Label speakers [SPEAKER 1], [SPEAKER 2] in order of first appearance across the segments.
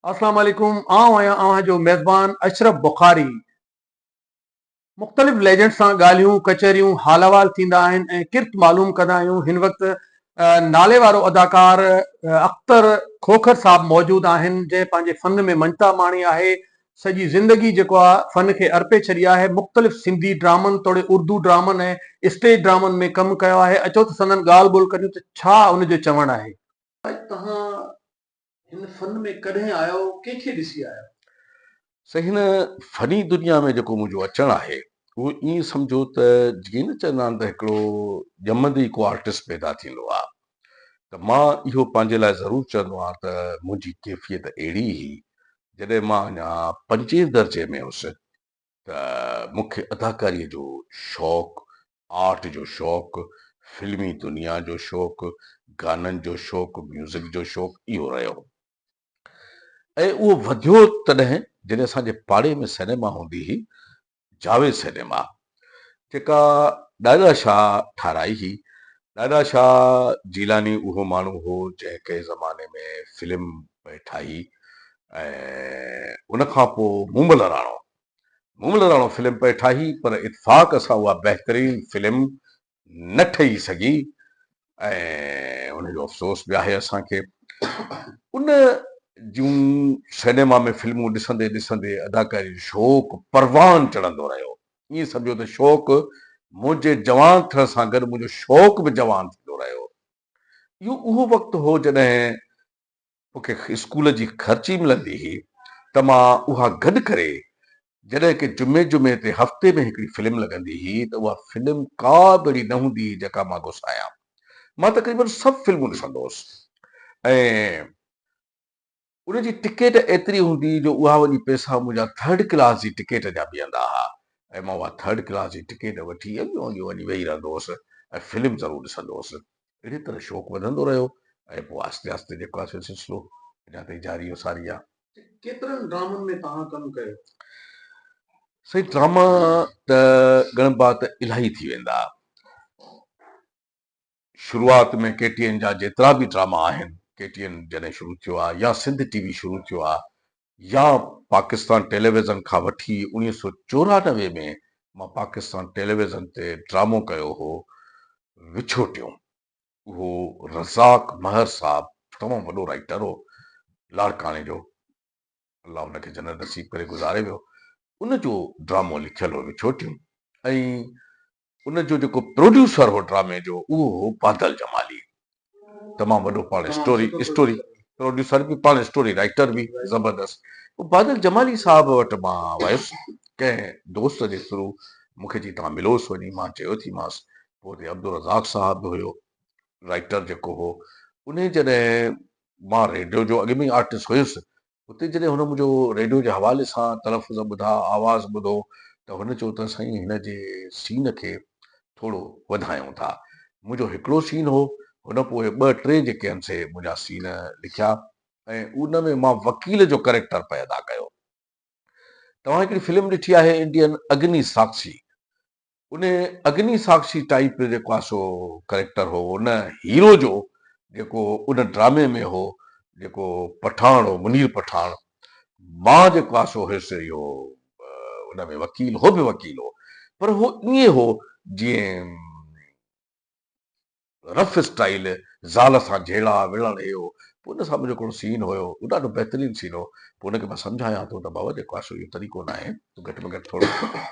[SPEAKER 1] अस्सलाम वालेकुम। आऊं आहियां अव्हां जो मेज़बान अशरफ बुखारी। मुख़्तलिफ़ लेजेंड सां ॻाल्हियूं कचहरियूं हाल अहवाल थींदा आहिनि ऐं किर्त मालूम कंदा आहियूं। हिन वक़्तु नाले वारो अदाकार अख्तर खोखर साहब मौजूद आहिनि, जंहिं पंहिंजे फ़न में मंता माणी आहे। सॼी ज़िंदगी जेको आहे फ़न खे अर्पे छॾी आहे। मुख़्तलिफ़ सिंधी ड्रामनि तोड़े उर्दू ड्रामनि ऐं स्टेज ड्रामनि में कमु कयो आहे। अचो त संदन ॻाल्हि ॿोल करियूं त छा उनजो चवणु आहे। तव्हां हिन फ़न में कॾहिं आयो, कंहिंखे ॾिसी आयो?
[SPEAKER 2] सही हिन फनी दुनिया में जेको मुंहिंजो अचणु आहे उहो ईअं सम्झो त जीअं न चवंदा आहिनि त हिकिड़ो ॼमंदे ई को आर्टिस्ट पैदा थींदो आहे, त मां इहो पंहिंजे लाइ ज़रूरु चवंदो आहियां त मुंहिंजी कैफ़ियत अहिड़ी हुई जॾहिं मां अञा 5 दर्जे में हुउसि त मूंखे अदाकारीअ जो शौक़ु, आर्ट जो शौक़ु, फिल्मी दुनिया जो शौक़ु, गाननि जो शौक़ु, म्यूज़िक जो शौक़ु इहो रहियो। ऐं उहो वधियो तॾहिं जॾहिं असांजे पाड़े में सिनेमा हूंदी हुई, जावेद सिनेमा, जेका ॾाॾा शाह ठाराई हुई। ॾाॾा शाह जीलानी उहो माण्हू हो जंहिं कंहिं ज़माने में फिल्म ठाही ऐं उन खां पोइ मूमल राणो फिल्म पे ठाही, पर इतफ़ाक़ सां उहा बहितरीन फिल्म न ठही सघी ऐं उनजो अफ़सोस बि आहे असांखे। उन जूं सिनेमा में फिल्मूं ॾिसंदे ॾिसंदे अदाकारी जो शौक़ु परवान चढ़ंदो रहियो। ईअं सम्झो त शौक़ु मुंहिंजे जवान थियण सां गॾु मुंहिंजो शौक़ु बि जवान थींदो रहियो। इहो उहो वक़्तु हो जॾहिं मूंखे स्कूल जी ख़र्ची मिलंदी हुई त मां उहा गॾु करे, जॾहिं की जुमे जुमे ते हफ़्ते में हिकिड़ी फिल्म लॻंदी हुई त उहा फिल्म का बि अहिड़ी न हूंदी जेका मां घुसायां। मां तक़रीबन सभु फिल्मूं ॾिसंदो हुउसि ऐं उनजी टिकेट एतिरी हूंदी जो उहा वञी पैसा मुंहिंजा 3rd क्लास जी टिकेट जा बीहंदा हुआ ऐं मां उहा 3rd क्लास जी टिकेट वठी वञी वेही रहंदो हुउसि ऐं फिल्म ज़रूरु ॾिसंदो हुउसि। अहिड़ी तरह शौक़ु वधंदो रहियो ऐं पोइ आस्ते आस्ते जेको आहे सिलसिलो अञा ताईं जारी सारी आहे।
[SPEAKER 1] केतिरनि ड्रामनि में तव्हां कमु कयो?
[SPEAKER 2] सही ड्रामा त गणबा त इलाही थी वेंदा। शुरूआत में KTN जा जेतिरा बि ड्रामा आहिनि, KTN जॾहिं शुरू थियो आहे या सिंध टीवी शुरू थियो आहे या पाकिस्तान टेलीविज़न खां वठी 1994 में मां पाकिस्तान टेलीविज़न ते ड्रामो कयो हो विछोटियूं। उहो रज़ाक महर साहब तमामु वॾो राइटर हो, लाड़काणे जो, अलाह हुनखे जन्नत नसीब करे गुज़ारे वियो। उनजो ड्रामो लिखियल हो विछोटियूं ऐं उनजो जेको प्रोड्यूसर हो ड्रामे जो उहो हो बादल जमाली। तमामु वॾो पाण स्टोरी प्रोड्यूसर बि पाण स्टोरी राइटर बि ज़बरदस्त। बादल जमाली साहब वटि मां वियुसि कंहिं दोस्त जे थ्रू, मूंखे चई तव्हां मिलोसि वञी। मां चयो थी मांसि। पोइ हुते अब्दुल रज़ाक साहब बि हुयो राइटर जेको हो। उन जॾहिं मां रेडियो जो अॻु में ई आर्टिस्ट हुयुसि, उते जॾहिं हुन मुंहिंजो रेडियो जे हवाले सां तलफ़ुज़ ॿुधा, आवाज़ ॿुधो, त हुन चयो त साईं हिन जे सीन खे थोरो वधायूं था। मुंहिंजो हिकिड़ो सीन हो, हुन पोइ 2-3 जेके आहिनि से मुंहिंजा सीन लिखिया ऐं उन में मां वकील जो कैरेक्टर पे अदा कयो। तव्हां हिकिड़ी फिल्म ॾिठी आहे इंडियन अग्नि साक्षी, उन अग्नि साक्षी टाइप जेको आहे सो कैरेक्टर हो उन हीरो जो, जेको उन ड्रामे में हो, जेको पठान हो, मुनीर पठान। मां जेको आहे सो हुयुसि इहो उन में वकील, हो बि वकील हो, पर हो ईअं हो जीअं रफ स्टाइल, ज़ाल सां जहिड़ा विढ़ण इहो। पोइ उन सां मुंहिंजो हिकिड़ो सीन हुयो, उहो ॾाढो बहितरीनु सीन हो। पोइ हुनखे मां सम्झायां थो त बाबा जेको आहे सो इहो तरीक़ो न आहे, तूं घटि में घटि थोरो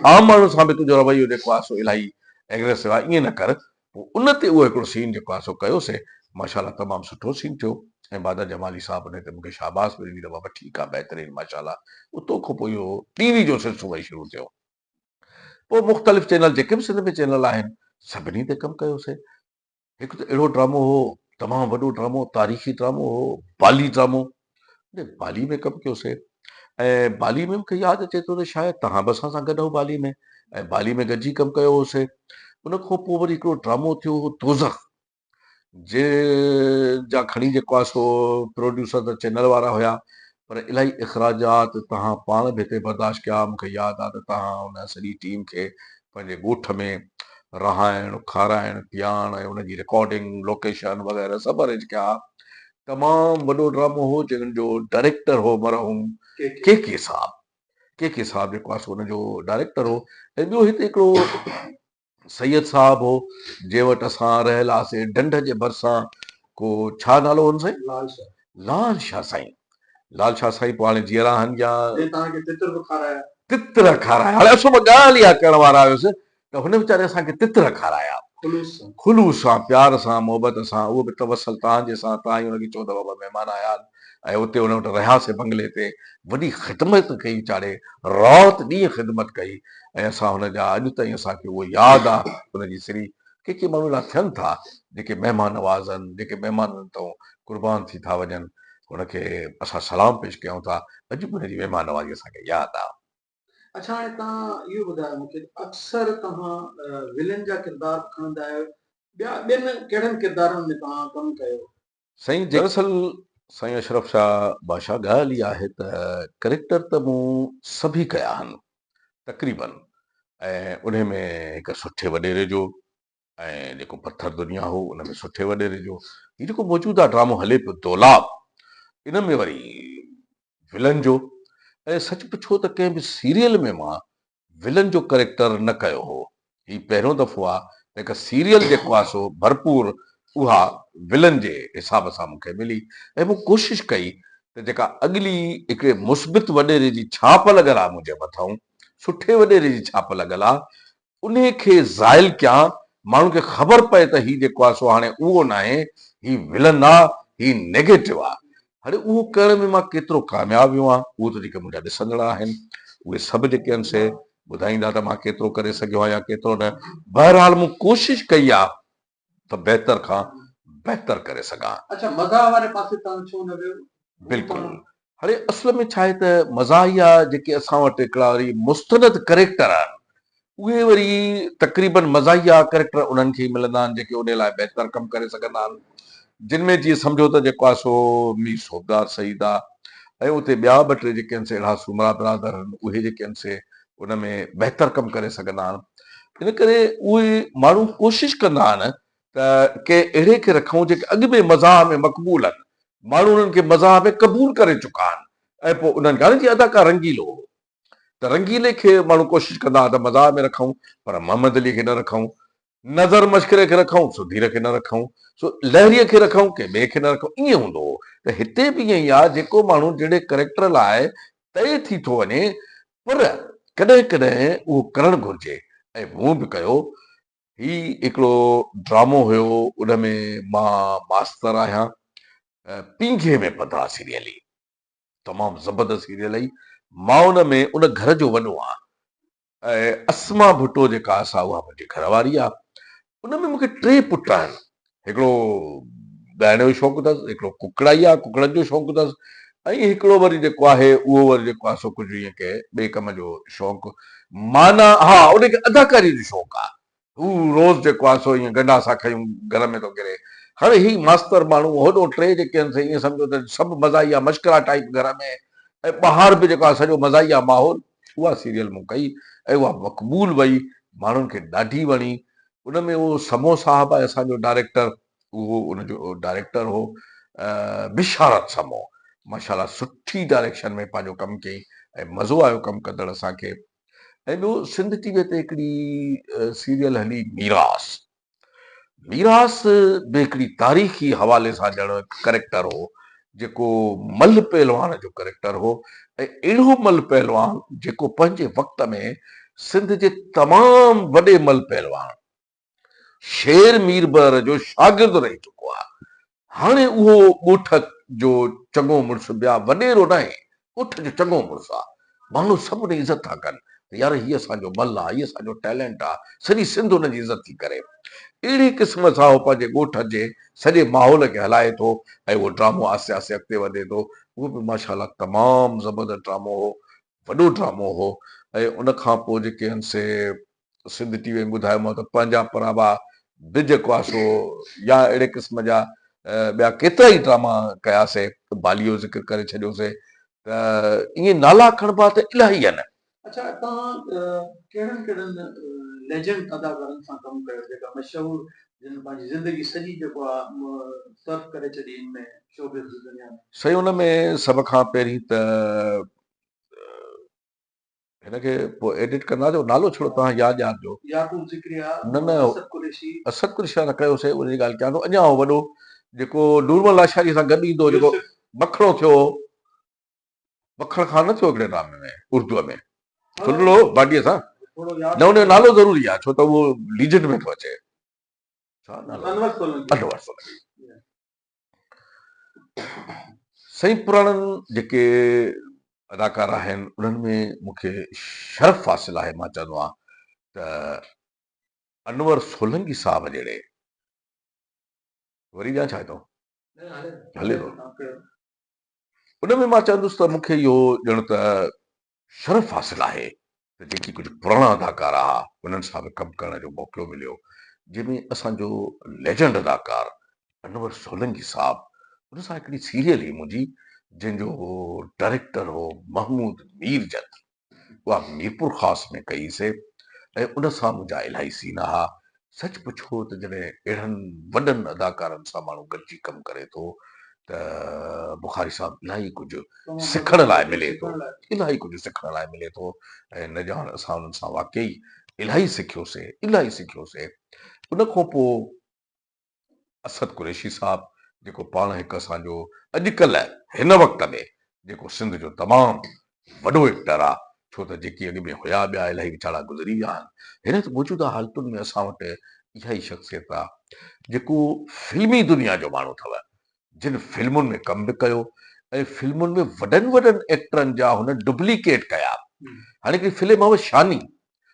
[SPEAKER 2] आम माण्हू सां बि तुंहिंजो रवैयो जेको आहे सो इलाही एग्रेसिव आहे, ईअं न कर। पोइ उन ते उहो हिकिड़ो सीन जेको आहे सो कयोसीं। माशाल्लाह तमामु सुठो सीन थियो ऐं बादल जमाली साहब उन ते मूंखे शाबाश बि ॾिनी त बाबा ठीकु आहे, बहितरीनु, माशाल्लाह। उतो खां पोइ इहो टीवी जो सिलसिलो वरी शुरू थियो। पोइ मुख़्तलिफ़ चैनल जेके बि सिंध में चैनल आहिनि सभिनी ते कमु कयोसीं। हिकु त अहिड़ो ड्रामो हो, तमामु वॾो ड्रामो, तारीख़ी ड्रामो हो, बाली ड्रामो। बाली में कमु कयोसीं ऐं बाली में मूंखे यादि अचे थो त शायदि तव्हां बि असां सां गॾु हो बाली में, ऐं बाली में गॾिजी कमु कयो होसीं। उन खां पोइ वरी हिकिड़ो ड्रामो थियो हो दोज़ख, जे जा खणी जेको आहे सो प्रोड्यूसर त चैनल वारा हुया, पर इलाही इख़राजात तव्हां पाण बि हिते बर्दाश्त कया। मूंखे यादि आहे त तव्हां हुन सॼी टीम खे पंहिंजे ॻोठ में रहाइण, खाराइण, पीआरण ऐं उनजी रिकॉर्डिंग, लोकेशन वग़ैरह सभु अरेंज कया। तमामु वॾो ड्रामो हो जंहिंजो डायरेक्टर हो मरहूम के साहब। के साहब जेको आहे सो हुनजो डायरेक्टर हो। ऐं ॿियो हिते हिकिड़ो सैयद साहब हो जे वटि असां रहियल हुआसीं ढंढ जे भरिसां, को छा नालो हुन साईं? लाल शाह साईं। लाल शाह साईं पोइ हाणे जीअरा आहिनि या तित्र खाराया। हाणे असां ॻाल्हि इहा करण वारा आहियूंसि त हुन वीचारे असांखे तित्र खाराया ख़ुलूस सां, प्यार सां, मोहबत सां। उहो बि तवसल तव्हांजे सां। तव्हां ई हुनखे चओ त बाबा महिमान आया आहिनि ऐं उते हुन वटि रहियासीं बंगले ते, वॾी ख़िदमत कई वीचारे, राति ॾींहुं ख़िदमत कई। ऐं असां हुनजा अॼु ताईं असांखे उहो यादि आहे हुनजी सिरी। के माण्हू अहिड़ा थियनि था जेके महिमान नवाज़नि, जेके महिमाननि तां क़ुर्बान थी था वञनि, हुनखे असां सलाम पेश कयूं था। अॼु बि हुनजी महिमान नवाज़ी असांखे यादि आहे।
[SPEAKER 1] अच्छा, हाणे तव्हां इहो ॿुधायो मूंखे, अक्सर तव्हां विलन जा किरदार खणंदा आहियो, ॿिया ॿियनि कहिड़नि किरदारनि में तव्हां कमु कयो?
[SPEAKER 2] साईं दरअसल साईं अशरफ शाह बादशाह, ॻाल्हि इहा आहे त करेक्टर त मूं सभी कया आहिनि तक़रीबन। ऐं उन में हिकु सुठे वॾेरे जो ऐं जेको पथर दुनिया हो उन में सुठे वॾेरे जो, हीउ जेको मौजूदा ड्रामो हले पियो दौलाब, इन में वरी विलन जो। ऐं सच पुछो त कंहिं बि सीरियल में मां विलन जो करेक्टर न कयो हो। हीउ पहिरियों दफ़ो आहे त हिकु सीरियल जेको आहे सो भरपूर उहा विलन जे हिसाब सां मूंखे मिली। ऐं मूं कोशिशि कई त जेका अॻिली हिकिड़े मुस्बित वॾेरे जी छाप लॻल आहे मुंहिंजे मथां, सुठे वॾेरे जी छाप लॻल आहे, उन खे ज़ाइल कयां, माण्हुनि खे ख़बर पए त हीउ जेको आहे सो हाणे उहो न आहे, हीउ विलन आहे, हीउ नेगेटिव आहे। हाणे उहो करण में मां केतिरो कामयाबु वियो आहियां, उहो त जेके मुंहिंजा ॾिसंदड़ आहिनि उहे सभु जेके आहिनि से ॿुधाईंदा त मां केतिरो करे सघियो आहियां केतिरो न। बहरहाल मूं कोशिशि कई आहे त बहितर खां बहितर करे सघां।
[SPEAKER 1] अच्छा, मज़ाक वारे पासे तव्हां छो न वियो?
[SPEAKER 2] बिल्कुलु। हाणे असल में छा आहे त मज़ाहिया जेके असां वटि हिकिड़ा वरी मुस्तनद करेक्टर आहिनि, उहे वरी तक़रीबन मज़ाहिया करेक्टर उन्हनि खे ई मिलंदा आहिनि जेके उन लाइ बहितर कमु करे सघंदा आहिनि। जिन में जीअं सम्झो त जेको आहे सो मीर सोबदार सईद आहे ऐं उते ॿिया ॿ टे जेके आहिनि से अहिड़ा सुमरा बिरादर आहिनि, उहे जेके आहिनि से उन में बहितर कमु करे सघंदा आहिनि। इन करे उहे माण्हू कोशिशि कंदा आहिनि त के अहिड़े खे रखूं जेके अॻु में मज़ाह में मक़बूल आहिनि, माण्हू उन्हनि खे मज़ाह में क़बूल करे चुका आहिनि। ऐं पोइ उन्हनि ॻाल्हि जी अदाकार रंगीलो हो त रंगीले खे माण्हू कोशिशि कंदा त मज़ाह में रखूं, पर मोहम्मद अली खे न रखूं, नज़र मश्किरे खे रखूं, सुधीर खे न रखूं, सो लहरीअ खे रखूं, के ॿिए खे न रखूं, ईअं हूंदो हो। त हिते बि ईअं ई आहे, जेको माण्हू जहिड़े करेक्टर लाइ तय थी थो वञे, पर कॾहिं कॾहिं उहो करणु घुरिजे। ऐं मूं बि कयो। ही हिकिड़ो ड्रामो हुयो, उन में मां मास्तर आहियां, पींघे में पधा सीरियल ई तमामु ज़बरदस्त सीरियल हुई। मां उन में उन घर जो वॾो आहियां ऐं असमा भुट्टो जेका असां उहा मुंहिंजी घरवारी आहे। उन में मूंखे टे पुट आहिनि, हिकिड़ो ॻाइण जो शौक़ु अथसि, हिकिड़ो कुकड़ाई आहे, कुकड़नि जो शौक़ु अथसि, ऐं हिकिड़ो वरी जेको आहे उहो वरी जेको आहे सो कुझु ईअं के ॿिए कम जो शौक़ु, माना हा उनखे अदाकारी जो शौक़ु आहे। हू रोज़ जेको आहे सो ईअं गंढासा खयूं घर में थो करे। हाणे ही मास्तर माण्हू होॾो टे जेके आहिनि से ईअं सम्झो त सभु मज़ाहिया मश्करा टाइप घर में, ऐं ॿाहिरि बि जेको आहे सॼो मज़ाहिया माहौल। उहा सीरियल मूं कई ऐं उहा मक़बूल वई, माण्हुनि खे ॾाढी वणी। उन में उहो समो साहब आहे असांजो डायरेक्टर, उहो उनजो डायरेक्टर हो बिशारत समो, माशाल्लाह सुठी डायरेक्शन में पंहिंजो कमु कयईं ऐं मज़ो आयो कमु कंदड़ असांखे। ऐं ॿियो सिंध टीवीअ ते हिकिड़ी सीरियल हली मीरास। मीरास बि हिकिड़ी तारीख़ी हवाले सां ॼण करेक्टर हो, जेको मल पहलवान जो करेक्टर हो। ऐं अहिड़ो मल पहलवान जेको पंहिंजे वक़्त में सिंध जे तमामु वॾे मल पहलवान शेर मीरबर जो शागिर्द रही चुको आहे। हाणे उहो ॻोठ जो चङो मुड़ुसु, ॿिया वॾेरो न आहे, ॻोठ जो चङो मुड़ुसु आहे। माण्हू सभु उन जी इज़त था कनि, यार हीअ असांजो मल आहे, हीअ असांजो टैलेंट आहे, सॼी सिंध हुनजी इज़त थी करे। अहिड़ी क़िस्म सां उहो पंहिंजे ॻोठ जे सॼे माहौल खे हलाए थो ऐं उहो ड्रामो आहिस्ते आहिस्ते अॻिते वधे थो। उहो बि माशाल्लाह तमामु ज़बरदस्त ड्रामो हो, वॾो ड्रामो हो। ऐं उन खां पोइ जेके आहिनि से सिंध टीवी में ॿुधायोमांव त पंहिंजा पराबा बि जेको आहे सो, या अहिड़े क़िस्म जा ॿिया केतिरा ई ड्रामा कयासीं, बालीअ जो ज़िक्र करे छॾियोसीं, त ईअं नाला खणिबा त इलाही आहिनि।
[SPEAKER 1] अच्छा, तव्हां कहिड़नि कहिड़नि लेजेंड अदाकारनि सां कमु कयो जेका मशहूरु जिन पंहिंजी ज़िंदगी सॼी जेको आहे सर्फ करे छॾी हिन में शोबिज़ जी दुनिया में।
[SPEAKER 2] सही हुन में सभ खां पहिरीं त हिनखे पोइ एडिट कंदा जो नालो छो तव्हां यादि ॾियारिजो।
[SPEAKER 1] याकूब ज़िक्रिया,
[SPEAKER 2] न
[SPEAKER 1] असद कुरैशी,
[SPEAKER 2] असद कुरैशी न कयोसीं, उन जी ॻाल्हि कयां थो। अञा वॾो जेको नूरमल लाशारी सां गॾु ईंदो, जेको बखड़ो थियो, बखड़ खां न थियो हिकिड़े नामे में उर्दूअ में थुल्हो भाॼीअ सां, न हुनजो नालो ज़रूरी आहे छो त उहो लीजेंड में थो अचे। छा नालो? अनवर सोलंकी। सही पुराणनि जेके अदाकार आहिनि उन्हनि में मूंखे शरफ़ हासिल आहे। मां चवंदो आहियां त अनवर सोलंकी साहब जहिड़े, वरी ॼाण छा थो हले थो, उन में मां चवंदुसि त मूंखे इहो ॼण त शरफ़ हासिल आहे त जेकी कुझु पुराणा अदाकार हुआ उन्हनि सां बि कमु करण जो मौक़ो मिलियो, जंहिंमें असांजो लेजेंड अदाकार अनवर सोलंकी साहब, उन सां हिकिड़ी सीरियल हुई मुंहिंजी जंहिंजो डायरेक्टर हो महमूद मीरजत, उहा मीरपुर ख़ासि में कईसीं ऐं उन सां मुंहिंजा इलाही सीन हुआ। सच पुछो त जॾहिं अहिड़नि वॾनि अदाकारनि सां माण्हू गॾिजी कमु करे थो त बुखारी साहब इलाही कुझु सिखण लाइ मिले थो, इलाही कुझु सिखण लाइ मिले थो। ऐं न ॼाण असां उन्हनि सां वाकई इलाही सिखियोसीं। उन खां पोइ असद कुरैशी साहब, जेको पाण हिकु असांजो अॼुकल्ह हिन वक़्त में जेको सिंध जो तमामु वॾो एक्टर आहे, छो त जेकी अॻु में हुया ॿिया इलाही वीचारा गुज़री विया आहिनि। हिन मौजूदा हालतुनि में असां वटि इहा ई शख़्सियत आहे जेको फिल्मी दुनिया जो माण्हू अथव, जिन फिल्मुनि में कमु बि कयो ऐं फिल्मुनि में वॾनि एक्टरनि जा हुन डुप्लीकेट कया। हाणे हिकिड़ी फिल्म हुई शानी,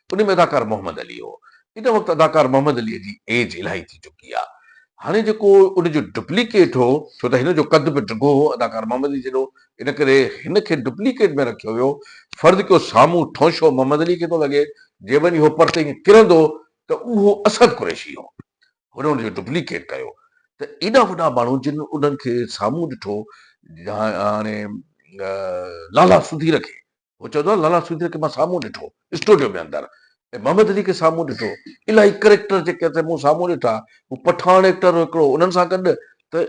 [SPEAKER 2] उन में अदाकार मोहम्मद अली हो। इन वक़्तु अदाकार मोहम्मद अलीअ जी एज इलाही थी चुकी आहे। हाणे जेको उनजो डुप्लीकेट हो, छो त हिन जो कद बि डिघो हो अदाकार मोहम्मद अली जहिड़ो, इन करे हिन खे डुप्लीकेट में रखियो वियो। फर्ज़ कयो साम्हूं ठोशो मोहम्मद अली खे थो लॻे, जे वञी उहो परते किरंदो त उहो असद कुरैशी हो। हुन उनजो डुप्लीकेट कयो त एॾा वॾा माण्हू जिन उन्हनि खे साम्हूं ॾिठो, हाणे लाला सुधीर खे, उहो चवंदो आहे लाला सुधीर खे मां साम्हूं ॾिठो स्टूडियो में अंदरि, ऐं मोहम्मद अली खे साम्हूं ॾिठो, इलाही करेक्टर जेके मूं साम्हूं ॾिठा, हू पठान एक्टर हिकिड़ो, उन्हनि सां गॾु त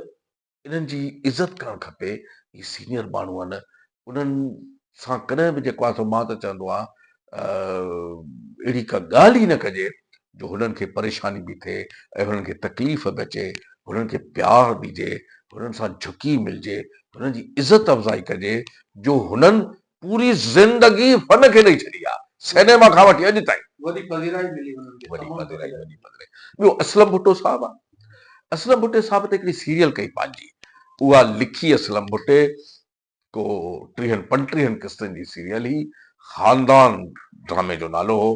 [SPEAKER 2] इन्हनि जी इज़त करणु खपे। ही सीनियर माण्हू आहिनि, उन्हनि सां कॾहिं बि जेको आहे मां त चवंदो आहियां अहिड़ी का ॻाल्हि ई न कजे जो हुननि खे परेशानी बि थिए ऐं हुननि खे तकलीफ़ बि अचे, हुननि खे प्यार ॾिजे, हुननि सां झुकी मिलिजे, हुननि जी इज़त अफ़ज़ाई कजे, जो हुननि पूरी ज़िंदगी फन खे ॾेई छॾी आहे, सिनेमा खां वठी अॼु ताईं। ॿियो असलम भुट्टो साहब आहे। असलम भुट्टे साहब ते हिकिड़ी सीरियल कई पंहिंजी, उहा लिखी असलम भुट्टे को 30-35 किस्तनि जी सीरियल ही, ख़ानदान ड्रामे जो नालो हो।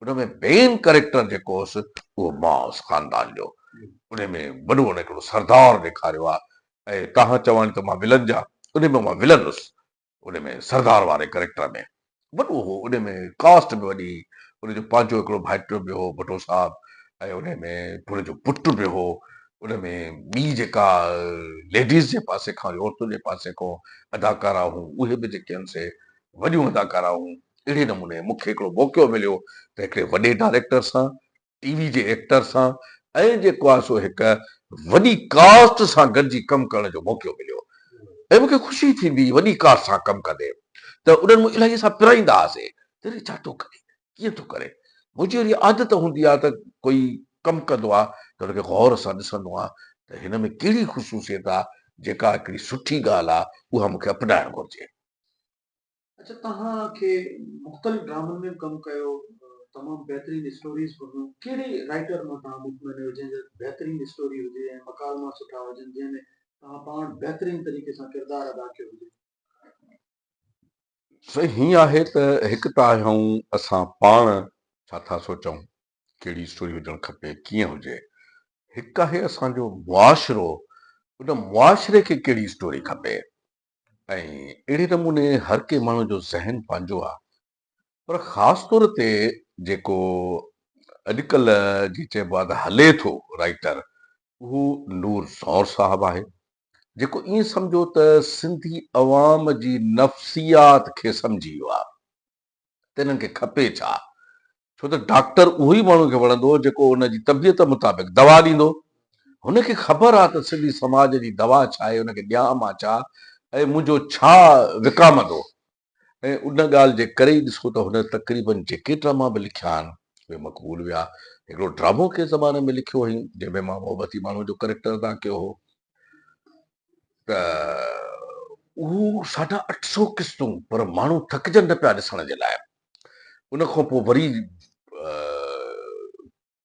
[SPEAKER 2] उनमें मेन कैरेक्टर जेको हुयुसि उहो मां हुउसि ख़ानदान जो। उनमें वॾो हिकिड़ो सरदार ॾेखारियो आहे, ऐं तव्हां चवनि त मां विलन जा, उनमें मां विलन हुयुसि, उनमें सरदार वारे कैरेक्टर में वॾो हो। उनमें कास्ट बि वॾी, उनजो पंहिंजो हिकिड़ो भाइटो बि हो भुट्टो साहब, ऐं उनमें हुनजो पुटु बि हो। उनमें ॿी जेका लेडीज़ जे पासे खां, औरतुनि जे पासे खां अदाकारा हूं, उहे बि जेके आहिनि से वॾियूं अदाकारा हूं। अहिड़े नमूने मूंखे हिकिड़ो मौक़ो मिलियो त हिकिड़े वॾे डायरेक्टर सां, टीवी जे एक्टर सां, ऐं जेको आहे सो हिकु वॾी कास्ट सां गॾिजी कमु करण जो मौक़ो मिलियो, ऐं मूंखे ख़ुशी थींदी वॾी कास्ट सां कमु कंदे। त उन्हनि मूं इलाही असां पिराईंदा हुआसीं, त छा थो करे, कीअं थो करे। मुंहिंजी वरी आदत हूंदी आहे त कोई कमु कंदो आहे त हुनखे गौर सां ॾिसंदो आहे त हिन में कहिड़ी ख़ुशूसियत आहे, जेका हिकिड़ी सुठी ॻाल्हि आहे, उहा मूंखे अपनाइणु घुरिजे।
[SPEAKER 1] अच्छा, तव्हांखे मुख़्तलिफ़ ड्रामनि में कमु कयो, तमामु बहितरीन स्टोरीज़ ॿुधियूं, कहिड़े राइटर मां तव्हां मुतमइन आहियो जंहिंजो बहितरीन स्टोरी हुजे ऐं मकालमा सुठा हुजनि, जंहिंमें तव्हां पाण बहितरीन तरीक़े सां किरदारु अदा कयो हुजे?
[SPEAKER 2] सही हीअं आहे त हिकु त आहियूं असां पाण छा था सोचूं कहिड़ी स्टोरी हुजणु खपे, कीअं हुजे। हिकु आहे असांजो मुआशिरो, उन मुआशिरे खे कहिड़ी स्टोरी खपे, ऐं अहिड़े नमूने हर कंहिं माण्हू जो ज़हन पंहिंजो आहे। पर ख़ासि तौर ते जेको अॼुकल्ह जी चइबो आहे त हले थो राइटर, उहो नूर ज़ौर साहब आहे, जेको ईअं सम्झो त सिंधी अवाम जी नफ़्सियात खे सम्झी वियो आहे त हिननि खे खपे छा। छो त डॉक्टर उहो ई माण्हू खे वणंदो जेको उनजी तबियत मुताबिक़ दवा ॾींदो। हुनखे ख़बर आहे त सिंधी समाज जी दवा छा आहे, हुनखे ॾियां मां छा ऐं मुंहिंजो छा विकामंदो। ऐं उन ॻाल्हि जे करे ई ॾिसो त हुन तक़रीबन जेके ड्रामा बि लिखिया आहिनि उहे मक़बूल विया। हिकिड़ो ड्रामो कंहिं ज़माने में लिखियो हुई जंहिंमें मां मोहबती माण्हू जो करेक्टर अदा कयो हो, त उहो 850 किस्तूं, पर माण्हू थकिजनि न पिया ॾिसण जे लाइ। उन खां पोइ वरी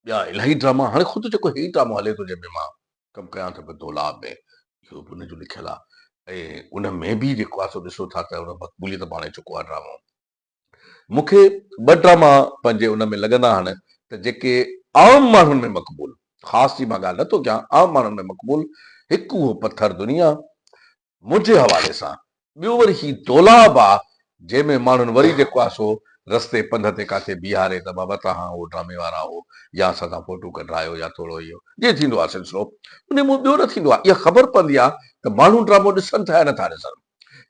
[SPEAKER 2] ॿिया इलाही ड्रामा, हाणे ख़ुदि जेको ही ड्रामो हले थो जंहिंमें मां कमु कयां थो पियो दौलाब में, इहो बि उनजो लिखियलु आहे। ऐं उन में बि जेको आहे सो ॾिसो था त उन मक़बूलियत पाणे चुको आहे ड्रामो। मूंखे ॿ ड्रामा पंहिंजे उन में लॻंदा आहिनि त जेके आम माण्हुनि में मक़बूल, ख़ासि जी मां ॻाल्हि नथो कयां, आम माण्हुनि में मक़बूल। हिकु उहो पथर दुनिया मुंहिंजे हवाले सां, ॿियो वरी ही दौलाब आहे जंहिंमें माण्हुनि वरी जेको आहे सो रस्ते पंध ते काथे बीहारे त बाबा तव्हां उहो ड्रामे वारा हो या असां सां फोटो कढायो या थोरो इहो जीअं थींदो आहे सिलसिलो। उन में ॿियो न थींदो आहे, इहा ख़बर पवंदी आहे त माण्हू ड्रामो ॾिसनि था या नथा ॾिसनि।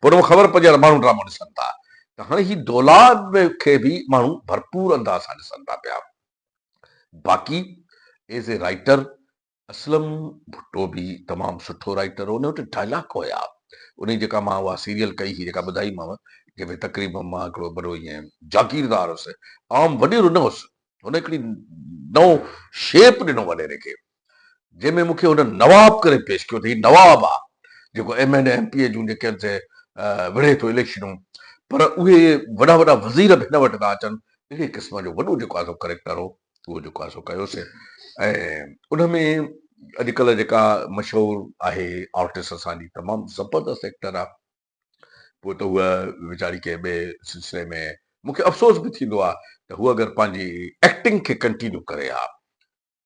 [SPEAKER 2] पोइ उन ख़बर पइजी आहे त माण्हू ड्रामो ॾिसनि था। त हाणे ही दौलाब खे बि माण्हू भरपूर अंदाज़ सां ॾिसनि था पिया। बाक़ी as a writer Aslam Bhutto बि तमामु सुठो राइटर हो। उन वटि डायलॉग हुया। उन जेका मां उहा सीरियल कई हुई जेका ॿुधाईमांव, जंहिंमें तक़रीबन मां हिकिड़ो वॾो ईअं जागीरदार हुउसि, आम वॾेरो न हुउसि। हुन हिकिड़ी नओं शेप ॾिनो वॾेरे खे, जंहिंमें मूंखे हुन नवाब करे पेश कयो त हीउ नवाब आहे जेको MN MP जूं जेके विढ़े थो इलेक्शनूं, पर उहे वॾा वॾा वज़ीर बि हिन वटि था अचनि। अहिड़े क़िस्म जो वॾो जेको आहे सो करेक्टर हो, उहो जेको आहे सो कयोसीं। ऐं उन में अॼुकल्ह जेका मशहूरु आहे आर्टिस्ट असांजी, तमामु ज़बरदस्त एक्टर आहे। पोइ त उहा वीचारी खे ॿिए सिलसिले में मूंखे अफ़सोस बि थींदो आहे त हूअ अगरि पंहिंजी एक्टिंग खे कंटिन्यू करे हा,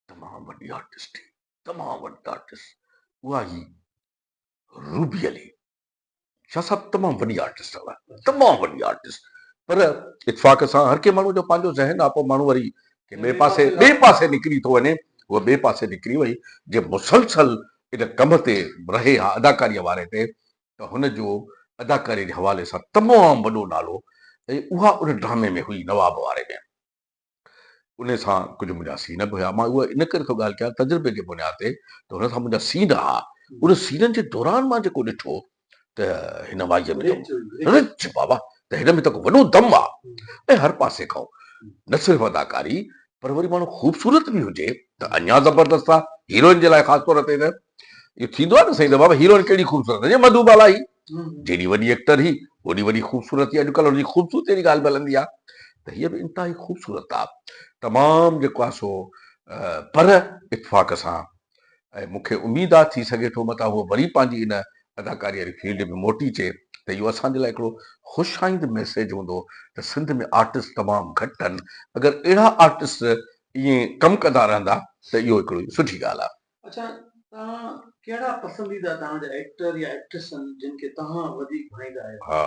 [SPEAKER 2] तमामु वॾी आर्टिस्ट, तमामु वॾी आर्टिस्ट उहा ही रूबी अली शाह साहब, तमामु वॾी आर्टिस्ट अथव, तमामु वॾी आर्टिस्ट। पर इतफ़ाक़ सां हर कंहिं माण्हू जो पंहिंजो ज़हन आहे, पोइ माण्हू वरी ॿिए पासे निकिरी थो वञे। उहा ॿिए पासे निकिरी वई, जे मुसलसल इन कम ते रहे हा अदाकारीअ वारे ते, त हुनजो अदाकारी जे हवाले सां तमामु वॾो नालो। ऐं उहा उन ड्रामे में हुई नवाब वारे में। उन सां कुझु मुंहिंजा सीन बि हुया। मां उहा इन करे थो ॻाल्हि कयां तजुर्बे जे बुनियाद ते, त हुन सां मुंहिंजा सीन हा। उन सीननि जे दौरान मां जेको ॾिठो त हिन वाईअ में रिच बाबा, त हिन में त को वॾो दम आहे। ऐं हर पासे खां न सिर्फ़ु अदाकारी, पर वरी माण्हू ख़ूबसूरत बि हुजे त अञा ज़बरदस्त आहे। हीरोइन जे लाइ ख़ासि तौर ते त इहो थींदो आहे न साईं, त बाबा हीरोइन कहिड़ी ख़ूबसूरत आहे, मधुबाला ही जेॾी वॾी एक्टर ही ओॾी वॾी ख़ूबसूरती। अॼुकल्ह हुनजी ख़ूबसूरती जी ॻाल्हि बि हलंदी आहे, त हीअ बि इंतिहाई ख़ूबसूरत आहे तमामु जेको आहे सो। पर इतफ़ाक़ सां ऐं मूंखे उमेद आहे थी सघे थो मता उहो वरी पंहिंजी इन अदाकारी वारी फील्ड में मोटी अचे, त इहो असांजे लाइ हिकिड़ो ख़ुशाइंद मैसेज हूंदो त सिंध में आर्टिस्ट तमामु घटि आहिनि। अगरि अहिड़ा आर्टिस्ट ईअं कमु कंदा रहंदा त इहो हिकिड़ी सुठी ॻाल्हि आहे।
[SPEAKER 1] अच्छा, तव्हां कहिड़ा पसंदीदा तव्हांजा एक्टर या एक्ट्रेस आहिनि जिन खे तव्हां वधीक वणाईंदा आहियो?
[SPEAKER 2] हा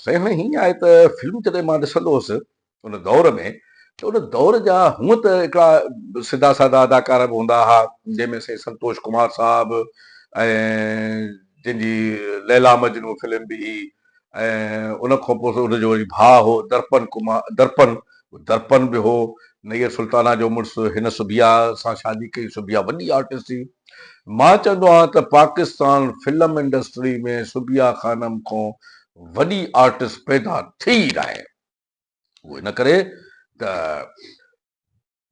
[SPEAKER 2] साईं, हाणे हीअं आहे त फिल्म जॾहिं मां ॾिसंदो हुउसि उन दौर में, त उन दौर जा हूअं त हिकिड़ा सिधा साधा अदाकार बि हूंदा हुआ, जंहिंमें साईं संतोष कुमार साहब ऐं जंहिंजी लैला मजनू फिल्म बि हुई। ऐं उन खां पोइ उनजो वरी भाउ हो दर्पण बि हो। नैयर सुल्ताना जो मुड़ुसु हिन सुबिया सां शादी कई, सुबिया वॾी आर्टिस्ट हुई। मां चवंदो आहियां त पाकिस्तान फिल्म इंडस्ट्री में सुबिया ख़ानम खां वॾी आर्टिस्ट पैदा थी न आहे। उहो इन करे त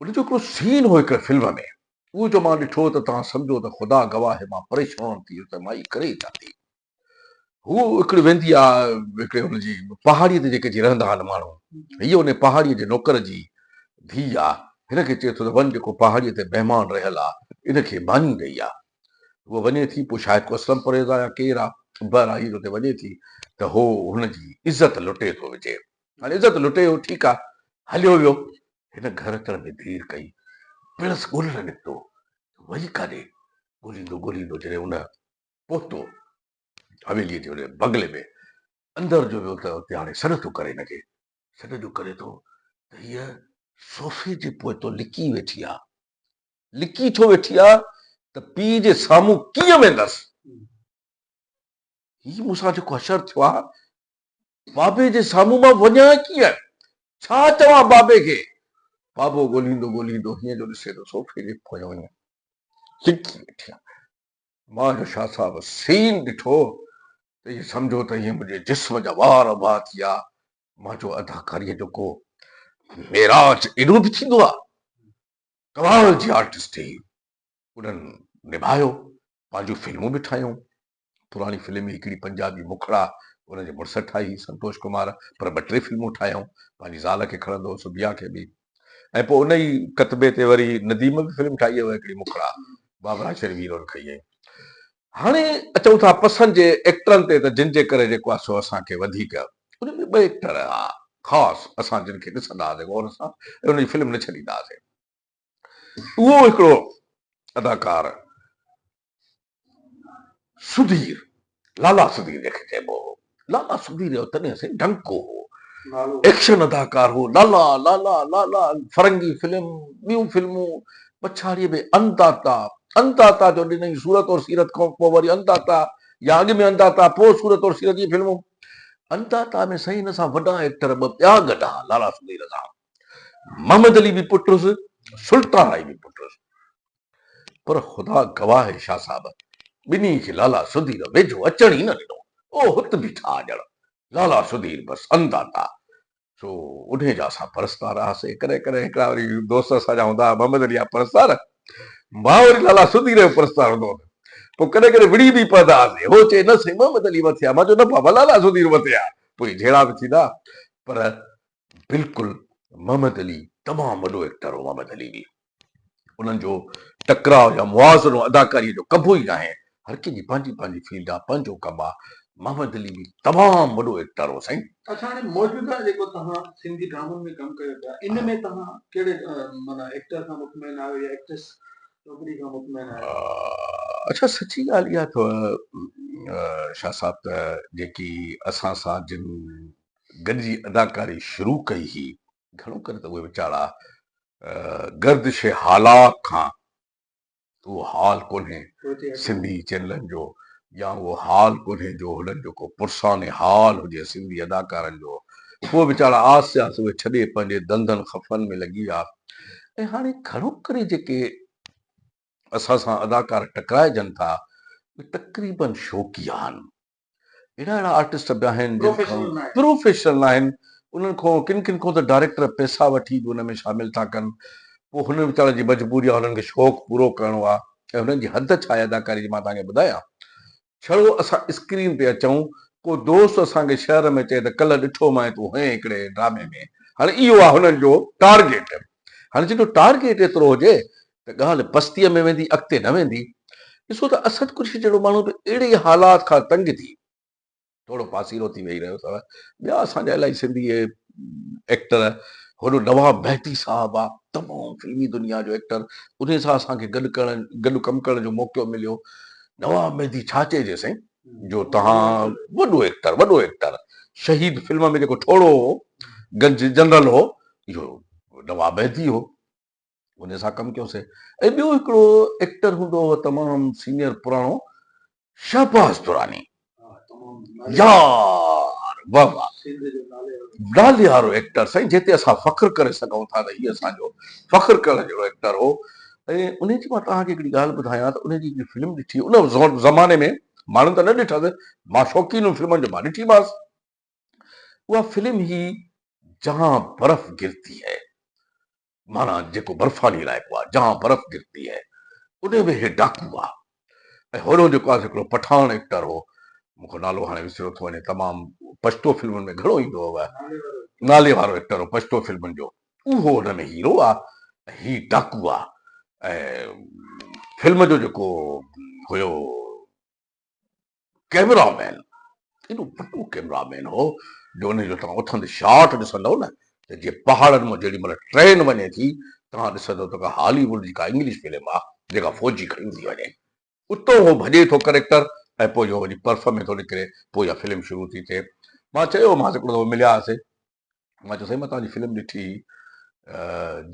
[SPEAKER 2] उनजो हिकिड़ो सीन हो हिकिड़े फिल्म में, उहो जो मां ॾिठो त तव्हां सम्झो त ख़ुदा गवाह आहे मां परेशान थी वियुसि त मां ई करे छा थी। हू हिकिड़ी वेंदी आहे हिकिड़े हुनजी पहाड़ीअ ते जेके रहंदा आहिनि माण्हू, हीअ उन पहाड़ीअ जे नौकर जी धीउ आहे। हिनखे चए थो त वञ जेको पहाड़ीअ ते महिमान रहियल आहे इनखे मानी ॾेई आहे। उहो वञे थी, पोइ शायदि को असलम परेज़ आहे या केरु आहे, बहरहाल हुते वञे थी त हो हुनजी इज़त लुटे थो विझे। हाणे इज़त लुटे हो, ठीकु आहे, हलियो वियो। हिन घर अचण में देरि कई, पिणसि ॻोल्हण निकितो, वरी काॾे ॻोल्हींदो जॾहिं उन पहुतो हवेलीअ जे बंगले में, अंदरि जो वियो त उते हाणे सॾ थो करे हिनखे, सॾ जो करे थो त हीअ सोफ़े जे पोइ तो लिकी वेठी आहे। लिकी छो वेठी आहे त पीउ जे साम्हूं कीअं वेंदसि। हीउ मूंसां जेको अशर थियो आहे, बाबे जे साम्हूं मां वञा कीअं, छा चवां बाबे खे। बाबो ॻोल्हींदो हीअं जो ॾिसे थो सोफ़े जे पोयां ईअं लिकी वेठी आहे। मां जो शाह साहिब सीन ॾिठो त इहे सम्झो त हीअं मुंहिंजे जिस्म जा वार वाह थी विया। मां चयो अदाकारीअ जो को मेराज एॾो बि थींदो आहे। कमाल जी आर्टिस्ट हुई, उन्हनि निभायो, पंहिंजूं फिल्मूं बि ठाहियूं। पुराणी फिल्म हुई हिकिड़ी पंजाबी मुखड़ा, उनजे मुड़ुस ठाही संतोष कुमार, पर 2-3 फिल्मूं ठाहियूं। पंहिंजी ज़ाल खे खणंदो, सुबिया खे बि। ऐं पोइ उन ई कतबे ते वरी नदीम बि फिल्म ठाही हुई हिकिड़ी मुखड़ा, बाबरा शर्वीर और खई हुई। हाणे अचूं था पसंदि जे एक्टरनि ते, त जिन जे करे जेको आहे सो असांखे वधीक उन में 2 एक्टर ख़ासि असां जिन खे ॾिसंदा हुआसीं गौर सां ऐं उनजी फिल्म न छॾींदा हुआसीं। उहो हिकिड़ो अदाकार सुधीर, लाला सुधीर जंहिंखे चइबो हो। लाला सुधीर जो तॾहिं साईं डंको हो, एक्शन अदाकार हो। लाला लाला लाला फरंगी फिल्म, ॿियूं फिल्मूं पछाड़ीअ में अंदाता, अंदाता जो ॾिनई सूरत और सीरत खां पोइ वरी अंदाता, या अॻु में अंदाता पोइ सूरत और सीरत जी फिल्मूं। अंदाता में साईं हिन सां वॾा एक्टर ॿ ॿिया गॾा लाला सुधीर सां, मोहम्मद अली बि पुटु हुयुसि, सुल्तान आई बि पुटु हुयुसि। पर ख़ुदा गवाह आहे शाह साहिब, ॿिन्ही खे लाला सुधीर वेझो अचण ई न ॾिनो। ओ हुत बीठा ॼण लाला सुधीर बसि अंदाता। सो उन्हे जा असां परस्तार हुआसीं। कॾहिं कॾहिं हिकिड़ा वरी दोस्त असांजा हूंदा हुआ, मोहम्मद अली जा परस्तार, मां वरी लाला सुधीर जो परस्तार हूंदो हुउमि। पोइ कॾहिं कॾहिं विड़ी बि पवंदा हुआसीं। हो चए न साईं मोहम्मद अली मथे आहे, मां चयो न बाबा लाला सुधीर मथे आहे। पोइ जहिड़ा बि थींदा, पर बिल्कुलु मोहम्मद अली तमामु वॾो एक्टर हो। मोहम्मद अली बि उन्हनि जो टकराव या मुआज़नो अदाकारीअ जो कबो ई न आहे। हर कंहिंजी पंहिंजी पंहिंजी फील्ड आहे, पंहिंजो कमु आहे। मोहम्मद अली बि तमामु वॾो एक्टर हो साईं।
[SPEAKER 1] अच्छा, हाणे मौजूदा जेको तव्हां सिंधी ड्रामनि में कमु कयो पिया, इन में तव्हां कहिड़े माना एक्टर खां मुतमइन आहियो या एक्ट्रेस छोकिरी खां मुतमइन आहियो?
[SPEAKER 2] अच्छा, सची ॻाल्हि इहा अथव शाह साहिब, त जेकी असां सां जिन गॾिजी अदाकारी शुरू कई हुई, घणो करे त उहे वीचारा गर्दिश हालात खां, उहो हाल कोन्हे सिंधी चैनलनि जो, या उहो हाल कोन्हे जो हुननि जो को पुरसाने हाल हुजे सिंधी अदाकारनि जो। उहो वीचारा आस आस उहे छॾे पंहिंजे धंधनि खफ़नि में लॻी विया। ऐं हाणे घणो करे जेके असां सां अदाकार टकराइजनि था, उहे तक़रीबन शौक़िया आहिनि। अहिड़ा अहिड़ा आर्टिस्ट बि आहिनि प्रोफेशनल आहिनि। उन्हनि खां किन किन खां त डायरेक्टर पैसा वठी बि हुन में शामिल था कनि। पोइ हुन वीचारनि जी मजबूरी आहे, हुननि खे शौक़ु पूरो करिणो आहे। ऐं हुननि जी हद छा आहे अदाकारी जी, मां तव्हांखे ॿुधायां। छड़ो असां स्क्रीन ते अचूं, को दोस्त असांखे शहर में चए त कल्ह ॾिठो मां तूं हे हिकिड़े ड्रामे में, हाणे इहो आहे हुननि जो टारगेट। हाणे जॾहिं टारगेट एतिरो हुजे त ॻाल्हि पस्तीअ में वेंदी, अॻिते न वेंदी। ॾिसो त असद कुरशी जहिड़ो माण्हू बि अहिड़े हालात खां तंग थी थोरो पासीरो थी वेही रहियो अथव। ॿिया असांजा इलाही सिंधी एक्टर, होॾो नवाब मेहदी साहब आहे, तमामु फिल्मी दुनिया जो एक्टर। उन सां असांखे गॾु कमु करण जो मौक़ो मिलियो। नवाब मेहदी छा चइजे साईं, जो तव्हां वॾो एक्टर, शहीद फिल्म में जेको ठोड़ो हो, गंज जनरल हो, इहो नवाब मेहदी हो। उन सां कमु कयोसीं। ऐं ॿियो हिकिड़ो एक्टर हूंदो हो तमामु सीनियर पुराणो, शहबाज़ दुरानी। यार वाह वाह, नाले वारो एक्टर साईं, जिते असां फ़ख्रु करे सघूं था त हीअ असांजो फ़ख्रु करण जहिड़ो एक्टर हो। ऐं उन जी मां तव्हांखे हिकिड़ी ॻाल्हि ॿुधायां त उन जी हिकिड़ी फिल्म ॾिठी उन ज़माने में, माण्हुनि त न ॾिठसि, मां शौक़ीन फिल्मनि जो मां ॾिठीमांसि। उहा फिल्म ही जहां बर्फ़ गिरती है, माना जेको बर्फ़ानी इलाइक़ो आहे, जहां बर्फ़ गिरती है, उन में हे डाकू आहे। ऐं होॾो जेको आहे हिकिड़ो पठान एक्टर हो, मूंखे नालो हाणे विसरियो थो वञे, तमामु पछतो फिल्मुनि में घणो ईंदो हुओ, नाले वारो एक्टर हो पछतो फिल्मुनि जो, उहो हुन में हीरो आहे, ही डाकू आहे। ऐं फिल्म जो जेको हुयो कैमरामैन, एॾो वॾो कैमरामैन हो, जो उनजो तव्हां उथंदे शॉट ॾिसंदव न, त जीअं पहाड़नि मां जेॾी महिल ट्रेन वञे थी, तव्हां ॾिसंदव त हॉलीवुड जी का इंग्लिश फिल्म आहे जेका फौजी खणी थी वञे, उतो हो भॼे थो करेक्टर, ऐं पोइ जो वरी पर्फ में थो निकिरे, पोइ इहा फिल्म शुरू थी थिए। मां चयो मां हिकिड़ो दफ़ो मिलियासीं, मां चयो साईं मां तव्हांजी फिल्म ॾिठी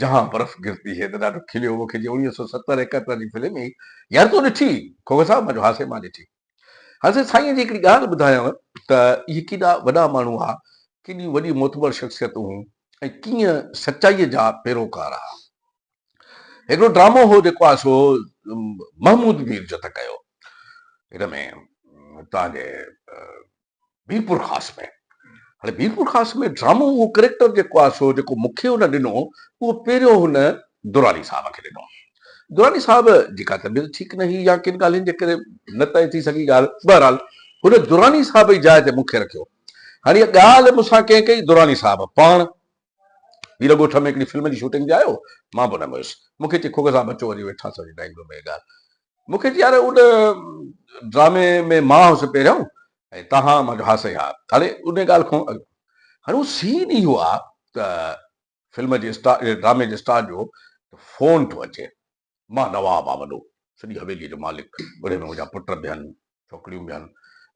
[SPEAKER 2] जहां बर्फ़ गिरती है, त ॾाढो खिलियो मूंखे, जीअं 1970-71 जी फिल्म हुई। यार तूं ॾिठी खोखर साहिब? मां चयो हा साईं मां ॾिठी। हाणे साईं जी हिकिड़ी ॻाल्हि ॿुधायांव त इहे केॾा वॾा माण्हू हुआ, केॾी वॾी मोतबर शख़्सियतूं हुयूं। ऐं कीअं सचाईअ जा पैरोकार हुआ। हिकिड़ो ड्रामो हो जेको आहे सो महमूद मीर जो त कयो हिन में तव्हांजे वीरपुर ख़ास में। हाणे वीरपुर ख़ास में ड्रामो उहो करेक्टर जेको आहे सो जेको मूंखे हुन ॾिनो उहो पहिरियों हुन दुरानी साहब खे ॾिनो। दुरानी साहब जी का तबियत ठीकु न हुई या किन ॻाल्हियुनि जे करे न तइ थी सघी ॻाल्हि, बहरहाल हुन दुरानी साहब जी जाइ ते मूंखे रखियो। हाणे इहा ॻाल्हि मूंसां कंहिं कई, दुरानी साहब पाण वीर ॻोठ में हिकिड़ी फिल्म जी शूटिंग ते आयो, मां बि न हुयुसि। मूंखे चई खोखर साहब अचो वरी वेठा सॼी ड्राइंग रूम में ॻाल्हि। मूंखे चई यार उन ड्रामे में मां हुउसि पहिरियों ऐं तव्हां, मां चयो हा सही हा। हाणे उन ॻाल्हि खां हाणे उहो सीन इहो आहे त फिल्म जे स्टार ड्रामे जे स्टार जो फोन थो अचे, मां नवाब आहे वॾो, सॼी हवेलीअ जो मालिक, उन में मुंहिंजा पुट बि आहिनि, छोकिरियूं बि आहिनि,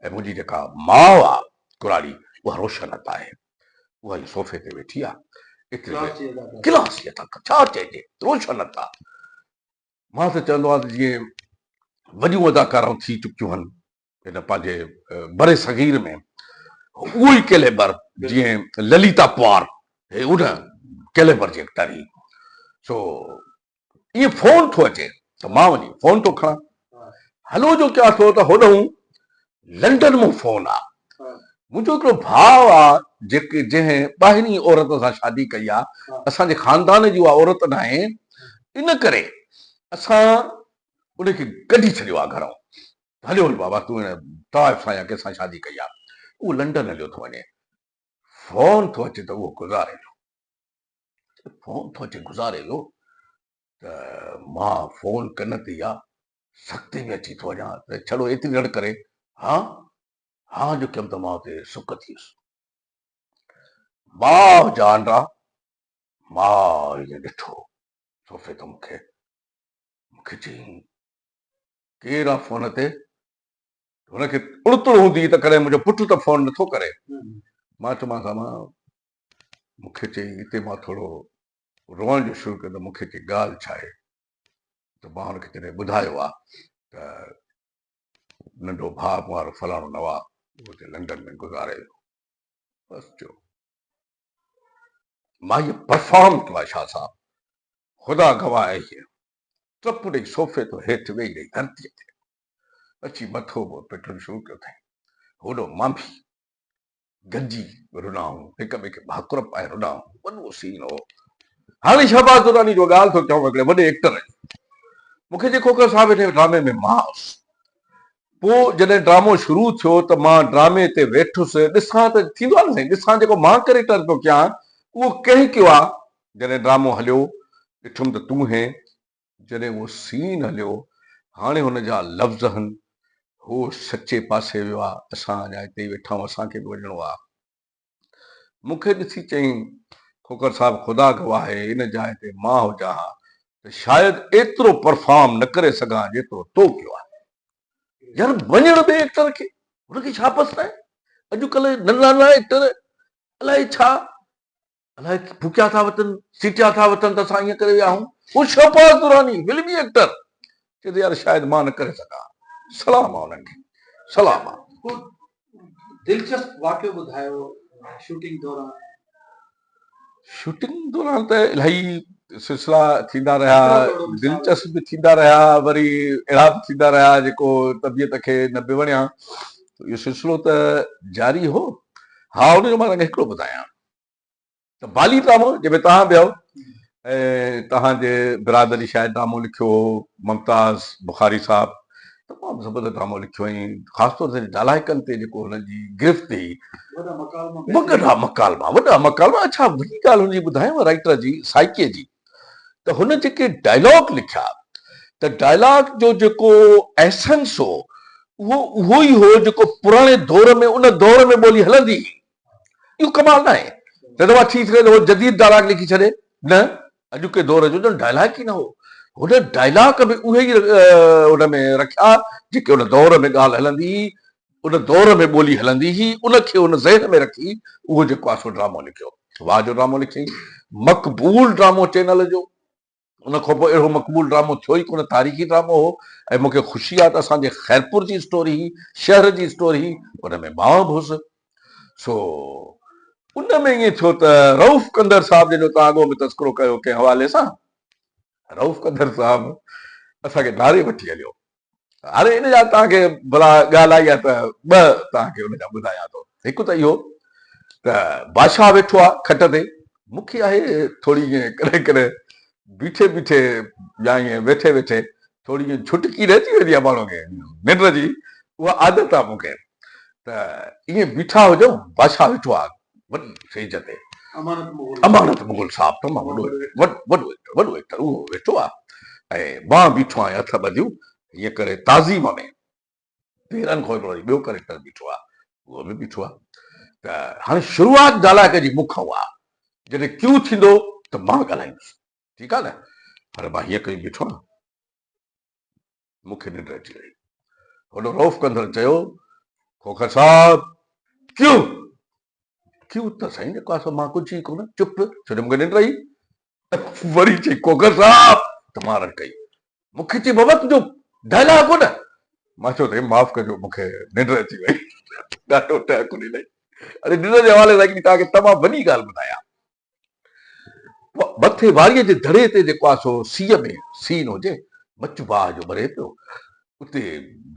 [SPEAKER 2] ऐं मुंहिंजी जेका माउ आहे कुराड़ी उहा रोशनत आहे, उहा सोफे ते वेठी आहे, क्लासियत छा चइजे, रोशनत आहे। मां त चवंदो आहे त जीअं वॾियूं अदाकाराऊं थी चुकियूं आहिनि हिन पंहिंजे बड़े सगीर में, उहो ई कैलेबर जीअं ललिता पवार हे उन कैलेबर जी एक्टर हुई। सो ईअं फोन थो अचे त मां वञी फोन थो खणा, हलो जो कयां थो त होॾऊं लंडन मां फोन आहे। मुंहिंजो हिकिड़ो भाउ आहे जेके जंहिं ॿाहिरीं औरत सां शादी कई आहे, असांजे खानदान जी उहा औरत न आहे, इन करे असां उनखे कढी छॾियो आहे घरऊं। हलियो हल बाबा तूं ताइफ़ सां या कंहिंसां शादी कई आहे, उहो लंडन हलियो थो वञे। फोन थो अचे त उहो गुज़ारे थो, फोन थो अचे गुज़ारे थो त मां फोन कन ते आहे, सख़्ती में अची थो वञा त छड़ो एतिरी रड़ करे हा हा जो कयमि त मां हुते सुक थी वियुसि। मां जानरा मां ईअं ॾिठो सोफे ते मूंखे चई केरु आहे फोन ते, हुनखे उणतुड़ हूंदी त करे मुंहिंजो पुटु त फोन नथो करे। मां चयोमांसि अमा मूंखे चई हिते मां थोरो रोअण जो शुरू कयो त मूंखे चई ॻाल्हि छा आहे, त मां हुनखे जॾहिं ॿुधायो आहे त नंढो भाउ वारो फलाणो नवाब उहो हिते लंडन में गुज़ारे वियो। बसि चयो मां इहो परफॉर्म कयो आहे छा साहब, ख़ुदा गवाह आहे, हीअ टप ॾेई सोफे तो हेठि वेही रही धरतीअ ते अची मथो पिटणु शुरू कयो अथई। होॾो मां बि गंजी रुनाऊं, हिक ॿिए खे भाकुर पाए रुनाऊं, वॾो सीन हो। हाणे शहबाज़ दुरानी जो ॻाल्हि थो कयां हिकिड़े वॾे एक्टर जी। मूंखे जे खोखर साहब जे ड्रामे में मां हुउसि, पोइ जॾहिं ड्रामो शुरू थियो त मां ड्रामे ते वेठुसि, ॾिसां त थींदो आहे न साईं, ॾिसां जेको मां कैरेक्टर पियो कयां उहो कंहिं कयो आहे। जॾहिं ड्रामो हलियो ॾिठुमि त तूं हे, जॾहिं उहो सीन हलियो, हाणे हुन जा लफ़्ज़ आहिनि, हू सचे पासे वियो आहे, असां अञा हिते ई वेठा आहियूं, असांखे बि वञिणो आहे। मूंखे ॾिसी चई खोखर साहब ख़ुदा गवाह आहे इन जाइ ते मां हुजां हा त शायदि एतिरो परफॉर्म न करे सघां जेतिरो तो कयो आहे। यार वञण ॿिए एक्टर खे, हुनखे छा पसंदि आहे। अॼुकल्ह नंढा नंढा एक्टर अलाए छा, अलाए भुकिया था वठनि, सीटिया था वठनि त असां ईअं करे विया आहियूं। उहो शहबाज़ दुरानी फिल्मी एक्टर चए यार शायदि मां न करे सघां। सलाम आहे हुननि खे, सलाम आहे।
[SPEAKER 1] दिलचस्प वाक़ियो ॿुधायो शूटिंग दौरान।
[SPEAKER 2] शूटिंग दौरान त इलाही सिलसिला थींदा रहिया, दिलचस्प बि थींदा रहिया, वरी अहिड़ा बि थींदा रहिया जेको तबियत खे न बि वणिया। इहो सिलसिलो त जारी हो। हा हुनजो मां तव्हांखे हिकिड़ो ॿुधायां त बाली ड्रामो जंहिंमें तव्हां बि आहियो ऐं तव्हांजे बिरादरी शायदि ड्रामो लिखियो हो, मुमताज़ बुखारी साहब, तमामु ज़बरदस्त ड्रामो लिखियो हुई, ख़ासि तौर ते नालाइकनि ते जेको हुनजी गिरफ़्त हुई, वॾा मकालमा। अच्छा वॾी ॻाल्हि हुनजी ॿुधायांव राइटर जी साइकीअ जी, त हुन जेके डायलॉग लिखिया, त डायलॉग जो जेको एसेंस हो उहो ई हो जेको पुराणे दौर में उन दौर में ॿोली हलंदी हुई। इहो कमाल न आहे त दफ़ा थी सघे त जदीद डायलॉग लिखी छॾे, न अॼुके दौर जो डायलॉग ई न हो। हुन डायलॉग बि उहे ई हुन में रखिया जेके उन दौर में ॻाल्हि हलंदी हुई, उन दौर में ॿोली हलंदी हुई, उनखे उन ज़हन में रखी उहो जेको आहे सो ड्रामो लिखियो। वाह जो ड्रामो लिखियईं, मक़बूल ड्रामो चैनल जो। उन खां पोइ अहिड़ो मक़बूल ड्रामो थियो ई कोन, तारीख़ी ड्रामो हो। ऐं मूंखे ख़ुशी आहे त असांजे ख़ैरपुर जी स्टोरी हुई, शहर जी स्टोरी हुई, उन में मां बि हुउसि। सो उन में ईअं थियो त रऊफ़ कंदर साहब जो तव्हां अॻो में तस्करो कयो कंहिं हवाले सां, रऊफ़ कंदर साहब असांखे नारे वठी हलियो। हाणे इन जा तव्हांखे भला ॻाल्हि आई आहे त ॿ तव्हांखे हुन जा ॿुधायां थो। हिकु त इहो त बादशाह वेठो आहे खट ते, मूंखे आहे थोरी ईअं कॾहिं कॾहिं बीठे बीठे या ईअं वेठे वेठे थोरी ईअं झुटकी रहजी वेंदी आहे माण्हू खे निंड जी, उहा आदत आहे मूंखे। त ईअं बीठा हुजऊं, बादशाह वेठो आहे वॾी स्टेज ते, अमानत मुगल साहब तमामु वॾो एक्टर उहो वेठो आहे ऐं मां बीठो आहियां हथ ॿधियूं हीअं करे ताज़ीम में, पेरनि खों वरी ॿियो करेक्टर बीठो आहे, उहो बि बीठो आहे। त हाणे शुरूआत ॻाल्हाए जी मूंखां आहे, जॾहिं क्यू थींदो त मां ॻाल्हाईंदुसि, ठीकु आहे न। पर मां हीअं करे बीठो आहियां, मूंखे निंड अची वई। होॾो रऊफ़ कंदर चयो, खोखर साहब क्यू, क्यू त साईं जेको आहे मां कुझु ई कोन, चुप, छो जो मूंखे निंड आई। वरी चई खोखर साहब त मां रड़ कई, मूंखे चई बाबा तुंहिंजो डायलॉग कोन। मां चयो साईं माफ़ कजो मूंखे निंड अची वई, ॾाढो टहक ॾिनई। अरे निंड जे हवाले सां तव्हांखे तमामु वॾी ॻाल्हि ॿुधायां, मथे वारीअ जे दड़े ते जेको आहे सो सीअ में सीन हुजे, मच बाह जो ॿरे पियो, उते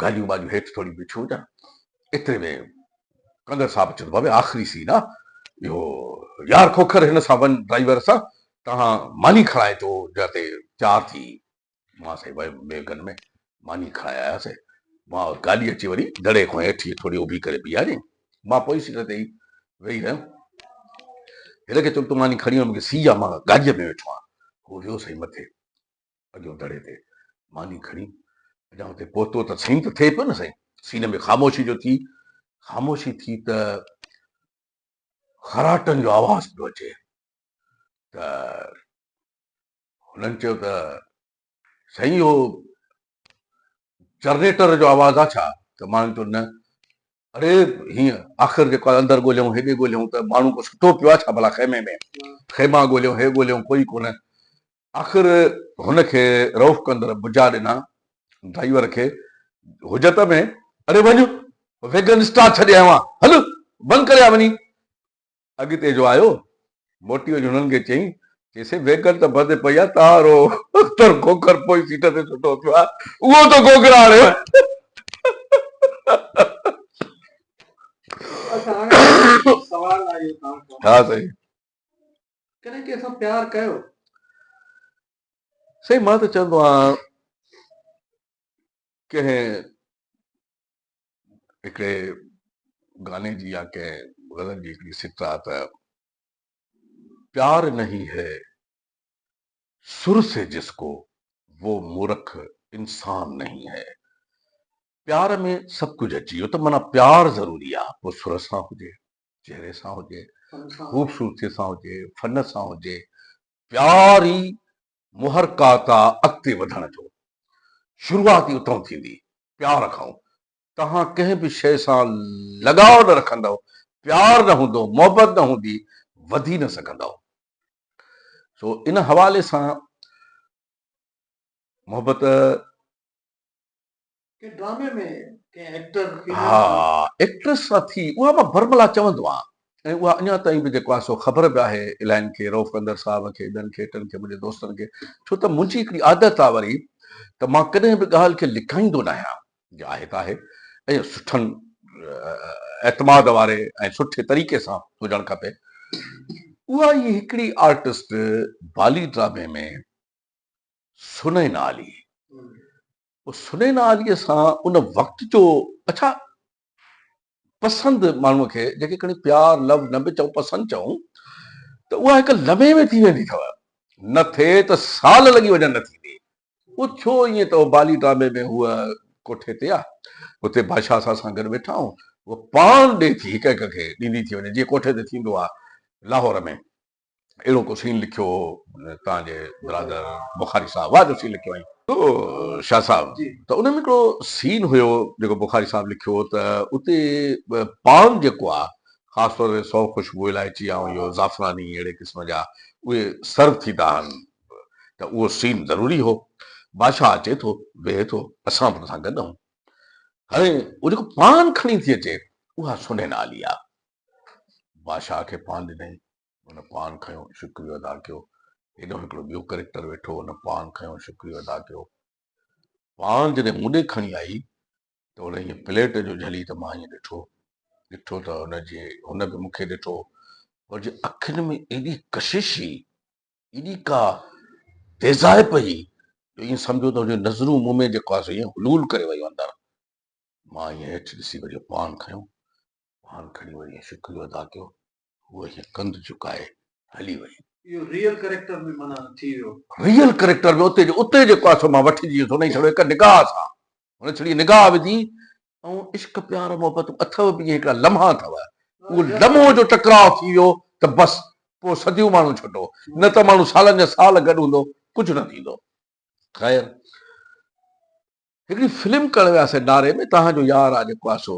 [SPEAKER 2] गाॾियूं वाॾियूं हेठि थोरी बीठियूं हुजनि, एतिरे में कंदर साहब चयो बाबे आख़िरी सीन आहे इहो, यार खोखर हिन सां वञ ड्राइवर सां, तव्हां मानी खणाए अचो जिते चार थी। मां साईं वियुमि बेगन में मानी खणाए आयासीं। मां गाॾी अची वरी दड़े खां हेठि थोरी उभी करे बीहारियईं, मां पोइ सीट ते ई वेही रहियुमि। हिन खे चयो तूं मानी खणी वञ, मूंखे सीउ आहे, मां गाॾीअ में वेठो आहियां। हू वियो साईं मथे अॻियो दड़े ते, मानी खणी अञा हुते पहुतो त सीन त थिए पियो न साईं, सीन में ख़ामोशी जो थी, ख़ामोशी थी त खराटनि जो आवाज़ पियो अचे। त हुननि चयो त साईं इहो जनरेटर जो आवाज़ आहे छा? त माण्हुनि चयो न। अरे हीअं आख़िर जेको आहे अंदरि ॻोल्हियूं हेॾे ॻोल्हियूं त माण्हू को सुठो पियो आहे छा भला खेमे में, खेमा ॻोल्हियूं हे ॻोल्हियूं कोई कोन। आख़िर हुनखे रऊफ़ कंदर बुजा ॾिना ड्राइवर खे हुजत में, अरे वञ वेगन स्टार छॾे आयो आहे, हल बंदि करे आ वञी। अॻिते जो आयो मोटी वञी हुननि खे चई चईसि वेगन त बंदि पई आहे, तारो खोखर पोइ सीट ते सुठो पियो आहे, उहो त खोखर हाणे। हा साईं,
[SPEAKER 1] कॾहिं कंहिं सां प्यार कयो?
[SPEAKER 2] साईं मां त चवंदो आहियां कंहिं हिकिड़े गाने जी या कंहिं गज़ल जी हिकिड़ी सिट आहे त प्यार नहीं है सुर से जिसको वो मूर्ख इंसान नहीं है। प्यार में सभु कुझु अची वियो, त माना प्यार ज़रूरी आहे, पोइ सुर सां हुजे, चहिरे सां हुजे, ख़ूबसूरतीअ सां हुजे, फन सां हुजे, प्यार ई मुहरकात आहे अॻिते वधण जो। शुरूआत ई उतां थींदी प्यार खां। तव्हां कंहिं बि शइ सां लगाव न रखंदव, प्यार न हूंदो, मोहबत न हूंदी, वधी न सघंदव। सो इन हवाले सां मोहबत
[SPEAKER 1] ड्रामे में कंहिं एक्टर
[SPEAKER 2] हा एक्ट्रेस सां थी, उहा मां बरमला चवंदो आहियां, ऐं उहा अञा ताईं बि जेको आहे सो ख़बर बि आहे इलाहिनि खे, रऊफ़ कंदर साहब खे, ॿियनि खे, टिनि खे, मुंहिंजे दोस्तनि खे। छो त मुंहिंजी हिकिड़ी आदत आहे वरी त मां कॾहिं बि ॻाल्हि खे लिकाईंदो न आहियां, जो आहे त आहे, ऐं सुठनि एतमाद वारे ऐं सुठे तरीक़े सां हुजणु खपे। उहा ई हिकिड़ी आर्टिस्ट बाली ड्रामे में सुनैना अली, सुनैना अलीअ सां उन वक़्त जो, अच्छा पसंदि माण्हूअ खे जेके खणी प्यार लव न बि चऊं, पसंदि चऊं, त उहा हिकु लम्हे में थी वेंदी अथव, न थिए त साल लॻी वञनि न थींदी। उहो छो ईअं अथव, बाली ड्रामे में हूअ कोठे ते आहे, उते बादशाह सां असां गॾु वेठा आहियूं, उहा पाण ॾे थी हिक हिक खे ॾींदी थी वञे, जीअं कोठे ते थींदो आहे लाहौर में। अहिड़ो को सीन लिखियो हो तव्हांजे ब्रदर बुखारी साहब, वाह जो सीन लिखियो आई शाह साहब। त उन में हिकिड़ो सीन हुयो जेको बुखारी साहब लिखियो हो, त उते पान जेको आहे ख़ासि तौर ते 100 ख़ुशबू इलायची ऐं इहो ज़ाफ़रानी अहिड़े क़िस्म जा उहे सर्व थींदा आहिनि, त उहो सीन ज़रूरी हो। बादशाह अचे थो, वेहे थो, असां बि सां गॾु आहियूं। हाणे उहो जेको पान खणी थी अचे उहा सुनैना अली आहे। बादशाह खे पान ॾिनई, हुन पान खयो, शुक्रियो अदा कयो। हेॾो हिकिड़ो ॿियो करेक्टर वेठो, हुन पान खयो, शुक्रियो अदा कयो। पान जॾहिं मूं ॾे खणी आई त हुन ईअं प्लेट जो झली त मां ईअं ॾिठो त हुन बि मूंखे ॾिठो, पर जे अखियुनि में एॾी कशिश हुई, एॾी का तेज़ाइप हुई, ईअं सम्झो त हुनजूं नज़रूं मूं में जेको आहे ईअं हुलूल करे वयूं अंदरि। मां ईअं हेठि ॾिसी वरी पान खयो, पान खणी वरी शुक्रियो अदा कयो, उहा हीअं कंधु झुकाए हली वई।
[SPEAKER 1] इहो रियल करेक्टर में माना थी वियो।
[SPEAKER 2] रियल करेक्टर में उते जेको आहे मां वठिजी वियुसि हुन छड़ो हिकु निगाह सां, हुन छड़ी निगाह विधी। ऐं इश्क प्यार मोहबत अथव बि इहे हिकिड़ा लम्हा अथव, उहो लम्हो जो टकराव थी वियो त बसि पोइ सदियूं माण्हू छॾो, न त माण्हू सालनि जा साल गॾु हूंदो, कुझु न थींदो। ख़ैर हिकिड़ी फिल्म करणु वियासीं नारे में, तव्हांजो यार आहे जेको आहे सो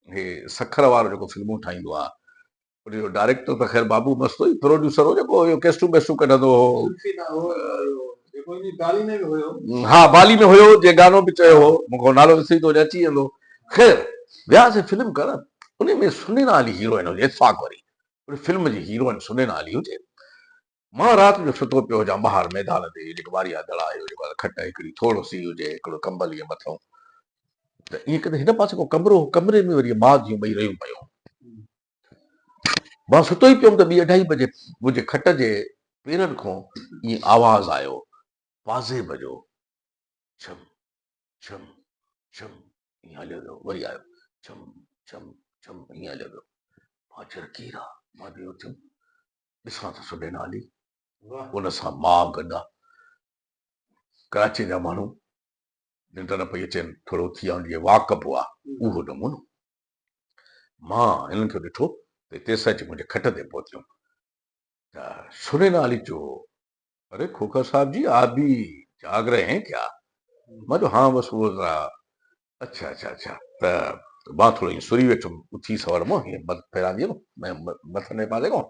[SPEAKER 2] हे सखर वारो जेको फिल्मूं ठाहींदो आहे, उनजो डायरेक्टर त ख़ैर बाबू मस्तु हुई, प्रोड्यूसर हो जेको इहो केस्टूं बेस्टूं कढंदो हो। हा बाली में हुयो, जे गानो बि चयो हो, मूंखे नालो विसरी थो वञे, अची वेंदो। ख़ैर वियासीं फिल्म करण, उन में सुनैना अली हीरोइन हुजे, इत्फाक वारी उन फिल्म जी हीरोइन सुनैना अली हुजे। मां राति जो सुतो पियो हुजां ॿाहिरि मैदान ते, जेको वारिया दड़ा आहे जेको आहे, खट हिकिड़ी थोरो सी हुजे, हिकिड़ो कंबल ईअं मथां, त ईअं कंदे हिन पासे को कमरो, कमरे में वरी माउ जूं ॿई रहियूं पियूं। मां सुतो ई पियुमि त 2-2:30 बजे मुंहिंजे खट जे पेरनि खां ईअं आवाज़ आयो, पाज़ेब जो, छम छम छम, ईअं हलियो वियो, वरी आयो छम छम छम, ईअं हलियो वियो। मां चयो केरु आहे, मां बि उथियुमि, ॾिसां त सुनैना अली, उन सां माउ गॾु आहे। कराची जा माण्हू निंड न पई अचनि, थोरो थी विया जीअं वाकबो आहे, उहो नमूनो। मां हिननि खे ॾिठो त तेसि अची मुंहिंजे खट ते पहुतियूं त सुनैना अली चयो, अरे खोखर साहब जी आप भी जाग रहे हैं क्या? मां चयो हाँ बस वो ज़रा, अच्छा अच्छा अच्छा। त मां थोरो ईअं सुरी वेठुमि, उथी सवर मां हीअं फेरांदी मथां पासे खां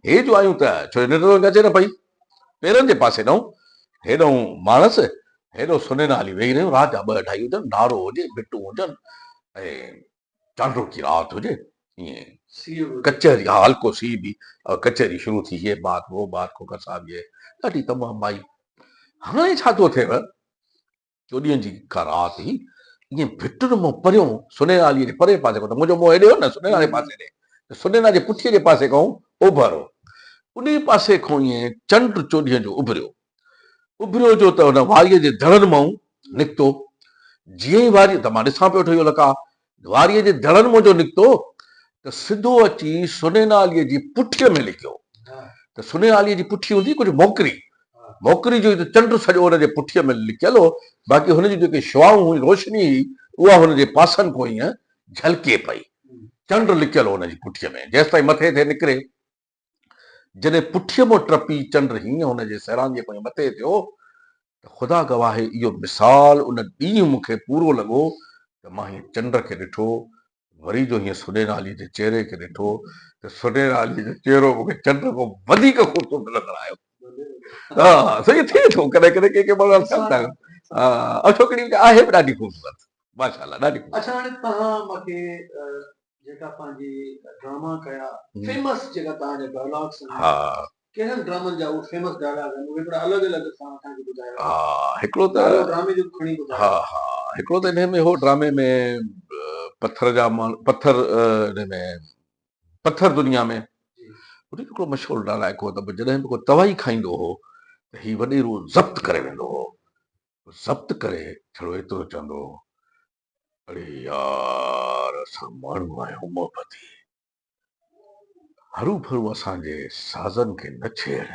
[SPEAKER 2] हे जो आयूं त छो निंड अचे न पई, पेरनि जे पासे ॾऊं, हेॾो माणस, हेॾो सुनैना अली वेही रहियो, राति जा 2-2:30 हुजनि, नारो हुजे, बिटूं हुजनि, ऐं चांडो की रात हुजे, ईअं कचहरी, हा हल्को सी बि, और कचहरी शुरू थी, ये बात वो बात, खोखर साहब ये ॾाढी तमामु माई। हाणे छा थो थिएव, 4 ॾींहंनि जी का राति हुई, ईअं भिटुनि मां परियों सुनैना अलीअ जे परे पासे खां, त मुंहिंजो मुंहुं हेॾे हो न सुनैना जे पासे ॾे, त सुनैना जे पुठीअ जे पासे खां ओभर हो, उन पासे खां ईअं चंड 4 ॾींहं जो उभरियो जो त हुन वारीअ जे दड़नि मां निकितो। जीअं ई वारी, त मां ॾिसां पियो इहो लका, वारीअ जे दड़नि मां जो निकितो त सिधो अची सुनैना अलीअ जी पुठीअ में लिकियो। त सुनैना अलीअ जी पुठी हूंदी कुझु मोकिरी जो त चंड सॼो हुनजे पुठीअ में लिकियल हो, बाक़ी हुनजी जेके शुआऊं हुई, रोशनी हुई, उहा हुनजे पासनि खां ईअं झलके पई, चंड लिकियल हो हुनजी पुठीअ में। जेसि ताईं मथे ते निकिरे, जॾहिं पुठीअ मां टपी चंड हीअं हुनजे सैरांजीअ खां मथे थियो, त ख़ुदा गवाह इहो मिसाल उन ॾींहुं मूंखे पूरो लॻो त मां हीअं चंड खे ॾिठो, वरी जो हीअं सुनैना अलीअ जे चेहरे खे ॾिठो, त सुनैना अलीअ जो चेहरो मूंखे चंड खां वधीक ख़ूबसूरत नज़र आयो। हा सही थिए थो, कॾहिं कॾहिं के माण्हू थियनि था, हा छोकिरी आहे बि ॾाढी ख़ूबसूरत, माशाल्लाह ॾाढी।
[SPEAKER 1] अच्छा हाणे तव्हां मूंखे जेका पंहिंजी ड्रामा कया, फेमस जेका तव्हांजा डायलॉग्स आहिनि, हा कहिड़नि ड्रामनि जा उहे फेमस डायलॉग आहिनि, उहे हिकिड़ा अलॻि अलॻि सां असांखे ॿुधायो। हा हिकिड़ो त ड्रामे जो खणी ॿुधायो। हा हा हिकिड़ो त हिन में हो ड्रामे में पत्थर जा माण्हू, हिन में पत्थर दुनिया में हिकिड़ो मशहूरु डायलॉग हो त जॾहिं बि को तवाई खाईंदो हो त ही वॾेरो ज़ब्त करे वेंदो हो, ज़ब्त करे छड़ो एतिरो चवंदो हो, अरे यार असां माण्हू आहियूं मोहबती, हरू भरू असांजे साज़नि खे न छेड़,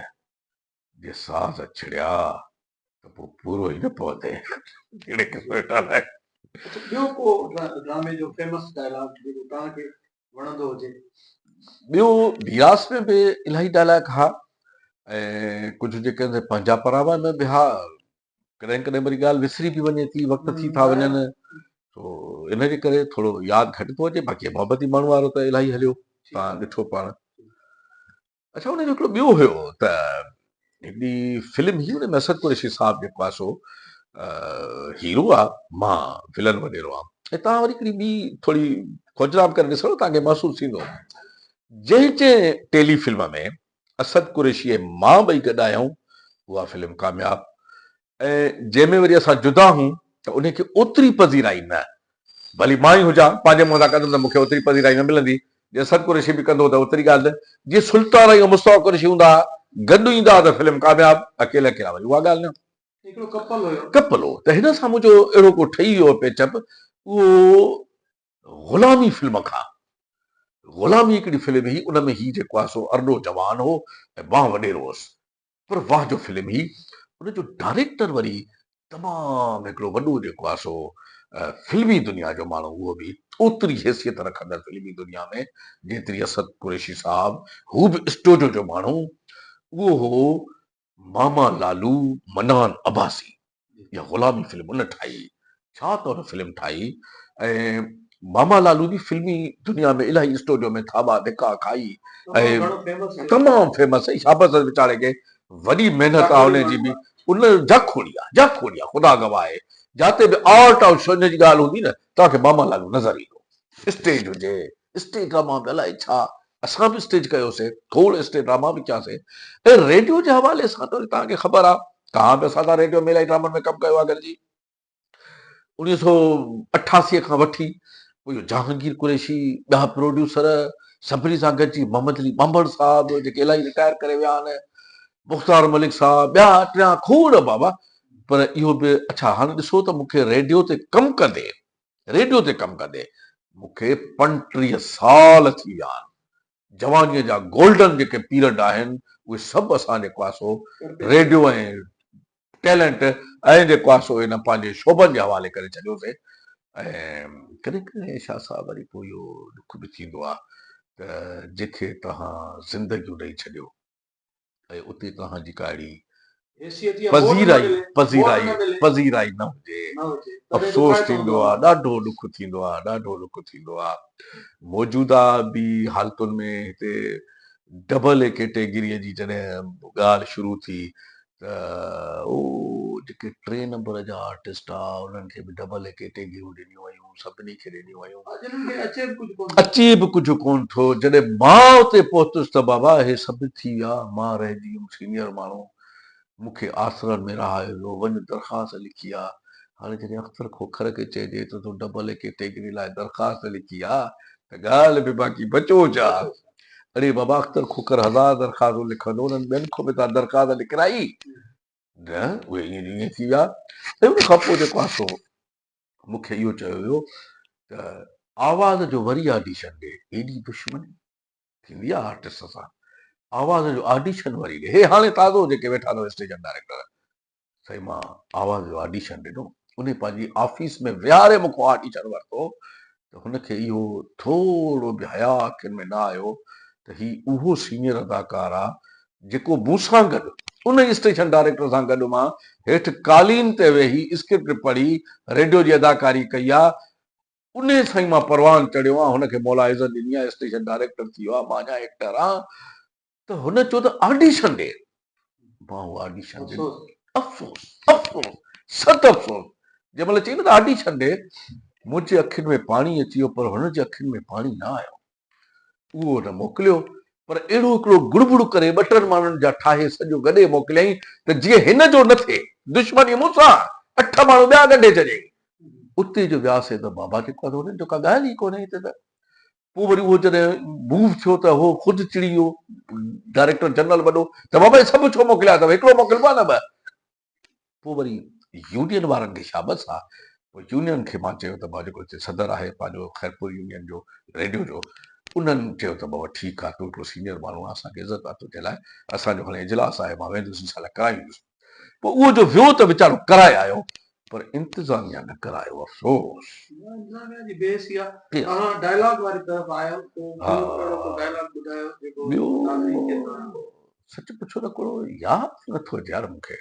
[SPEAKER 1] जे साज़ छिड़िया त पोइ पूरो ई न पवंदे। अहिड़े क़िस्म जो डायलॉग। ॿियो को ड्रामे जो फेमस डायलॉग जेको तव्हांखे वणंदो हुजे? ॿियो बियास में बि इलाही डायलॉग हा, ऐं कुझु जेके पंहिंजा परावा में बि हा, कॾहिं कॾहिं वरी ॻाल्हि विसरी बि वञे थी, वक़्त थी था वञनि, तो इन जे करे थोरो यादि घटि थो अचे, बाक़ी मोहबती माण्हू वारो त इलाही हलियो, तव्हां ॾिठो पाण। अच्छा हुनजो हिकिड़ो ॿियो हुयो त हिकिड़ी फिल्म ही, हुन में असद कुरैशी साहब जेको आहे सो हीरो आहे, मां विलन वॾेरो आहे, ऐं तव्हां वरी हिकिड़ी ॿी थोरी खोजराम करे ॾिसो, तव्हांखे महसूसु थींदो
[SPEAKER 2] जंहिं टेलीफिल्म में असद कुरैशी ऐं मां ॿई गॾु आहियूं, उहा फिल्म कामयाब। ऐं जंहिंमें वरी असां जुदा हूं त उनखे ओतिरी पज़ीराई न, भली मां ई हुजां पंहिंजे मुंहं सां कंदुमि त मूंखे ओतिरी पज़ीराई न मिलंदी, जे असद कुरैशी बि कंदो त ओतिरी ॻाल्हि न। जीअं सुल्तान ऐं मुस्तफा कुरैशी हूंदा गॾु ईंदा त फिल्म कामयाब, अकेला अकेला वरी उहा ॻाल्हि न।
[SPEAKER 1] हिकिड़ो कपल हुयो।
[SPEAKER 2] कपल हो त हिन सां मुंहिंजो अहिड़ो को ठही वियो पेचअप, उहो ग़ुलामी फिल्म खां। ग़ुलामी हिकिड़ी फिल्म हुई, उन में ही जेको आहे सो अरड़ो जवान हो ऐं मां वॾेरो हुअसि, पर वाह जो फिल्म हुई। उनजो डायरेक्टर वरी तमामु हिकिड़ो वॾो जेको आहे सो फिल्मी दुनिया जो माण्हू, उहो बि ओतिरी हैसियत रखंदड़ फिल्मी दुनिया में जेतिरी असद कुरैशी साहब, हू बि स्टूडियो जो माण्हू। उहो हो मामा लालू मनान अब्बासी। इहा ग़ुलामी फिल्म उन ठाही, छा त उन फिल्म ठाही। ऐं मामा लालू बि फिल्मी दुनिया में इलाही स्टूडियो में थाबा धिका खाई ऐं तमामु फेमस है। शाबस वीचारे खे वॾी महिनत आहे हुनजी बि। उन जाखोड़ी आहे ख़ुदा गवाह आहे। जिते बि आर्ट और शौक़ जी ॻाल्हि हूंदी न, तव्हांखे मामा लालू नज़र ईंदो। स्टेज हुजे, स्टेज ड्रामा बि अलाए छा, असां बि स्टेज कयोसीं, खोड़ स्टेज ड्रामा बि कयासीं। ऐं रेडियो जे हवाले सां त तव्हांखे ख़बर आहे, तव्हां बि असां सां रेडियो में इलाही ड्रामनि में कमु कयो आहे गॾिजी। 1988 खां वठी पोइ जहांगीर कुरैशी, ॿिया प्रोड्यूसर सभिनी सां गॾिजी, मोहम्मद अली बंबड़ साहब जेके इलाही रिटायर करे विया आहिनि, मुख़्तार मलिक साहब, ॿिया टिया खोड़ बाबा। पर इहो बि अच्छा, हाणे ॾिसो त मूंखे रेडियो ते कमु कंदे मूंखे 35 साल थी विया आहिनि। जवानीअ जा गोल्डन जेके पीरियड आहिनि, उहे सभु असां जेको आहे सो रेडियो ऐं टैलेंट ऐं जेको आहे सो इन पंहिंजे शोभनि जे हवाले करे छॾियोसीं। ऐं कॾहिं कॾहिं छा सा वरी पोइ इहो दुख बि थींदो आहे त जेके तव्हां ज़िंदगियूं ॾेई छॾियो ऐं उते तव्हांजी का अहिड़ी पज़ीराई न हुजे, अफ़सोस थींदो आहे, ॾाढो ॾुख थींदो आहे। मौजूदा बि हालतुनि में हिते डबल ए कैटेगरीअ जी जॾहिं ॻाल्हि शुरू थी त उहो जेके 3 नंबर जा आर्टिस्ट आहे उन्हनि खे बि डबल ए कैटेगरियूं ॾिनियूं वयूं, सभिनी खे ॾिनियूं वयूं। अचे बि कुझु कोन थो। जॾहिं मां उते पहुतुसि त बाबा हे सभु थी विया, मां रहिजी वियुमि सीनियर माण्हू, मूंखे आसरनि में रहायो वियो, वञ दरख़्वास्त लिखी आहे। हाणे जॾहिं अख़्तर खोखर खे चइजे त तूं डबल ए कैटेगरी लाइ दरख़्वास्त लिखी आहे त ॻाल्हि बि बाक़ी बचो छा। अरे बाबा, अख़्तर खोखर 1000 दरख़्वास्तूं लिखंदो, उन्हनि ॿियनि खां बि तव्हां दरख़्वास्त लिखाई न, उहे ईअं थी विया। ऐं उन खां पोइ जेको आहे सो मूंखे इहो चयो वियो त आवाज़ जो वरी ऑडिशन ॾे। एॾी दुश्मनी थींदी आहे आर्टिस्ट सां, आवाज़ जो ऑडिशन वरी ॾे। हे हाणे ताज़ो जेके वेठा अथव स्टेज डायरेक्टर, साईं मां आवाज़ जो ऑडिशन ॾिनो, उन पंहिंजी ऑफिस में विहारे मूंखां ऑडिशन वरितो, त हुनखे इहो थोरो बि हया अखियुनि में न आयो त ही उहो सीनियर अदाकार आहे जेको मूंसां गॾु उन स्टेशन डायरेक्टर सां गॾु मां हेठि कालीन ते वेही स्क्रिप्ट पढ़ी रेडियो जी अदाकारी कई आहे। उन सां ई मां परवान चढ़ियो आहे, हुनखे मौला इज़त ॾिनी आहे, स्टेशन डायरेक्टर थी वियो आहे, मां अञा एक्टर आहियां। त हुन चयो त ऑडिशन ॾे। मां उहो ऑडिशन ॾिनो। अफ़सोस सत अफ़सोस। जंहिं महिल चई न त ऑडिशन ॾे, मुंहिंजे अखियुनि में पाणी अची वियो, पर हुनजे अखियुनि में पाणी न आयो। उहो न मोकिलियो, पर अहिड़ो हिकिड़ो गुड़बुड़ करे 2-3 माण्हुनि जा ठाहे सॼो गॾे मोकिलियईं त जीअं हिन जो न थिए, दुश्मनी मूंसां 8 माण्हू ॿिया गॾे चयईं। उते जो वियासीं त बाबा जेको आहे हुननि जो का ॻाल्हि ई कोन्हे हिते त। पोइ वरी उहो जॾहिं मूव थियो त उहो ख़ुदि चिड़ी वियो डायरेक्टर जनरल वॾो, त बाबा सभु छो मोकिलिया अथव, हिकिड़ो मोकिलिबो आहे न ॿ। पोइ वरी यूनियन वारनि खे शाबस आहे, पोइ यूनियन खे मां चयो त मां जेको हिते सदर आहे पंहिंजो ख़ैरपुर यूनियन जो रेडियो जो, उन्हनि चयो त बाबा ठीकु आहे, तूं हिकिड़ो सीनियर माण्हू आहे, असांखे इज़त आहे तुंहिंजे लाइ, असांजो हाणे इजलास आहे, मां वेंदुसि इंशाल्लाह कराईंदुसि। पोइ उहो जो वियो त वीचारो कराए आयो, पर इंतिज़ामिया न करायो। अफ़सोस। सच पुछो त कोई यादि नथो अचे यार मूंखे।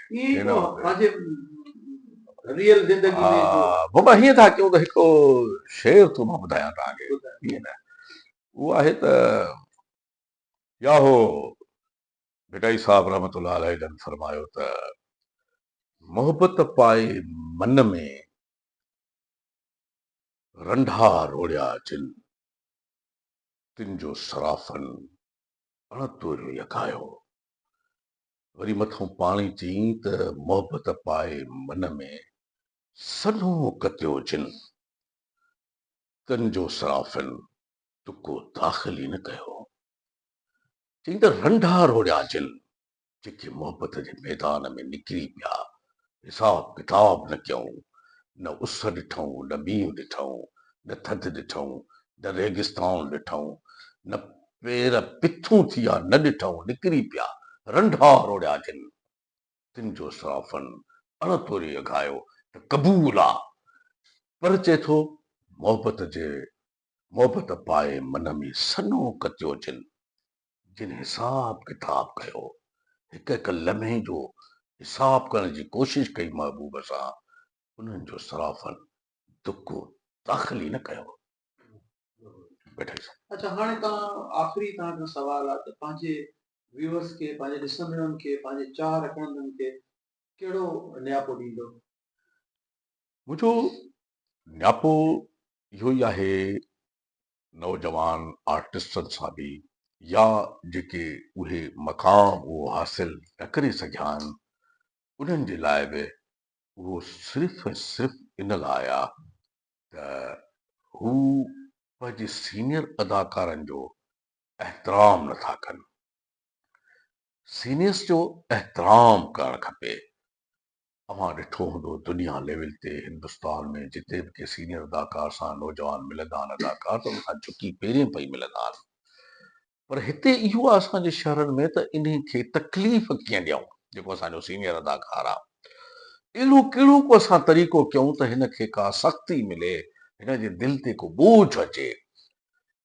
[SPEAKER 2] बाबा हीअं था कयूं त हिकिड़ो शेर थो मां ॿुधायां तव्हांखे, ईअं न, उहो आहे त याहो भिटाई साहब रहमतुल्लाह अलैह जन फरमायो त मोहबत पाए मन में रंढा रोड़िया चिल, तिन जो सराफन अणतोरियो यकायो वरी मथां पाणी चई त मोहबत पाए मन में सन्हो कतियो जिन तिन जो सराफन तुको दाख़िल ई न कयो चई त रंढा रोड़िया जिन जेके मोहबत जे मैदान में निकिरी पिया हिसाब किताब न कयूं न उस ॾिठूं न मींहुं ॾिठूं न थधि ॾिठूं न रेगिस्तान ॾिठूं न पेर पिथूं थी विया न ॾिठूं निकिरी पिया रंढा रोड़िया जिन तिन जो सराफन अणतोरी अघायो त क़बूल आ पर चए थो मोहबत पाए मन में सन्हो कतियो जिन हिसाब किताब कयो हिक हिक लम्हे जो हिसाब करण जी कोशिश कई महबूब सां उन्हनि जो सराफन दुको दाख़िल ई न कयो बैठे
[SPEAKER 1] अच्छा हाणे तव्हां आख़िरी तव्हांजो सवाल आहे त पंहिंजे व्यूअर्स खे पंहिंजे ॾिसंदड़नि खे पंहिंजे चाह रखंदड़नि खे कहिड़ो नियापो ॾींदो?
[SPEAKER 2] मुझो न्यापो इहो ई आहे नौजवान आर्टिस्टनि सां बि या जेके उहे मक़ाम उहो हासिल न करे सघिया आहिनि उन्हनि जे लाइ बि उहो सिर्फ़ु ऐं सिर्फ़ु इन लाइ आहे त हू पंहिंजे सीनियर अदाकारनि जो एहतराम नथा कनि सीनियर्स जो एहतराम करणु खपे अवां ॾिठो हूंदो दुनिया लेवल ते हिंदुस्तान में जिते बि के सीनियर अदाकार सां नौजवान मिलंदा आहिनि अदाकार त उन खां झुकी पेरियों पई मिलंदा आहिनि पर हिते इहो आहे असांजे शहरनि में त इन खे तकलीफ़ कीअं ॾियूं जेको असांजो सीनियर अदाकार आहे अहिड़ो कहिड़ो को असां तरीक़ो कयूं त हिन खे का सख़्ती मिले हिन जे दिलि ते को बोझ अचे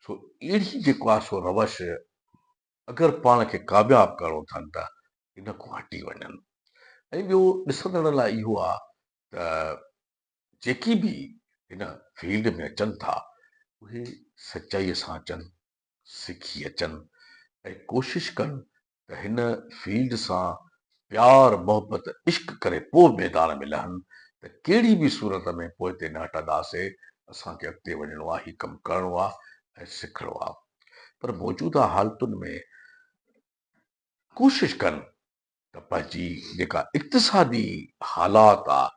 [SPEAKER 2] सो अहिड़ी जेको आहे सो रवश अगरि पाण खे कामयाबु करणो अथनि त इन खां हटी वञनि ऐं ॿियो ॾिसंदड़ लाइ इहो आहे त जेकी बि हिन फील्ड में अचनि था उहे सचाईअ सां अचनि सिखी अचनि ऐं कोशिश कनि त हिन फील्ड सां प्यार मोहबत इश्क करे पोइ मैदान में लहनि त कहिड़ी बि सूरत में पोइ ते न हटंदासीं असांखे अॻिते वञिणो आहे हीउ कमु करिणो आहे ऐं सिखिणो आहे पर मौजूदा हालतुनि में कोशिश कनि त पंहिंजी जेका इक़्तिसादी हालात आहे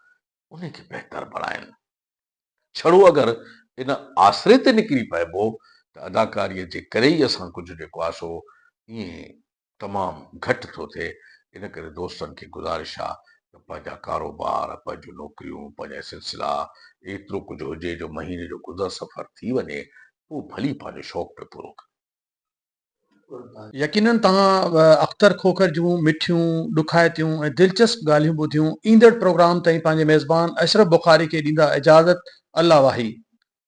[SPEAKER 2] उनखे बहितर बणाइनि छड़ो अगरि इन आसिरे ते निकिरी पइबो त अदाकारीअ जे करे ई असां कुझु जेको आहे सो ईअं तमामु घटि थो थिए इन करे दोस्तनि खे गुज़ारिश आहे त पंहिंजा कारोबार पंहिंजूं नौकरियूं पंहिंजा सिलसिला एतिरो कुझु हुजे जो महीने जो गुज़र सफ़र थी वञे पोइ भली पंहिंजो शौक़ु पे पूरो करे
[SPEAKER 1] यकीनन तव्हां अख्तर खोखर जूं मिठियूं ॾुखाइतियूं ऐं दिलचस्प ॻाल्हियूं ॿुधियूं ईंदड़ प्रोग्राम ताईं पंहिंजे मेज़बान अशरफ बुखारी खे ॾींदा इजाज़त अल्लाह वाही।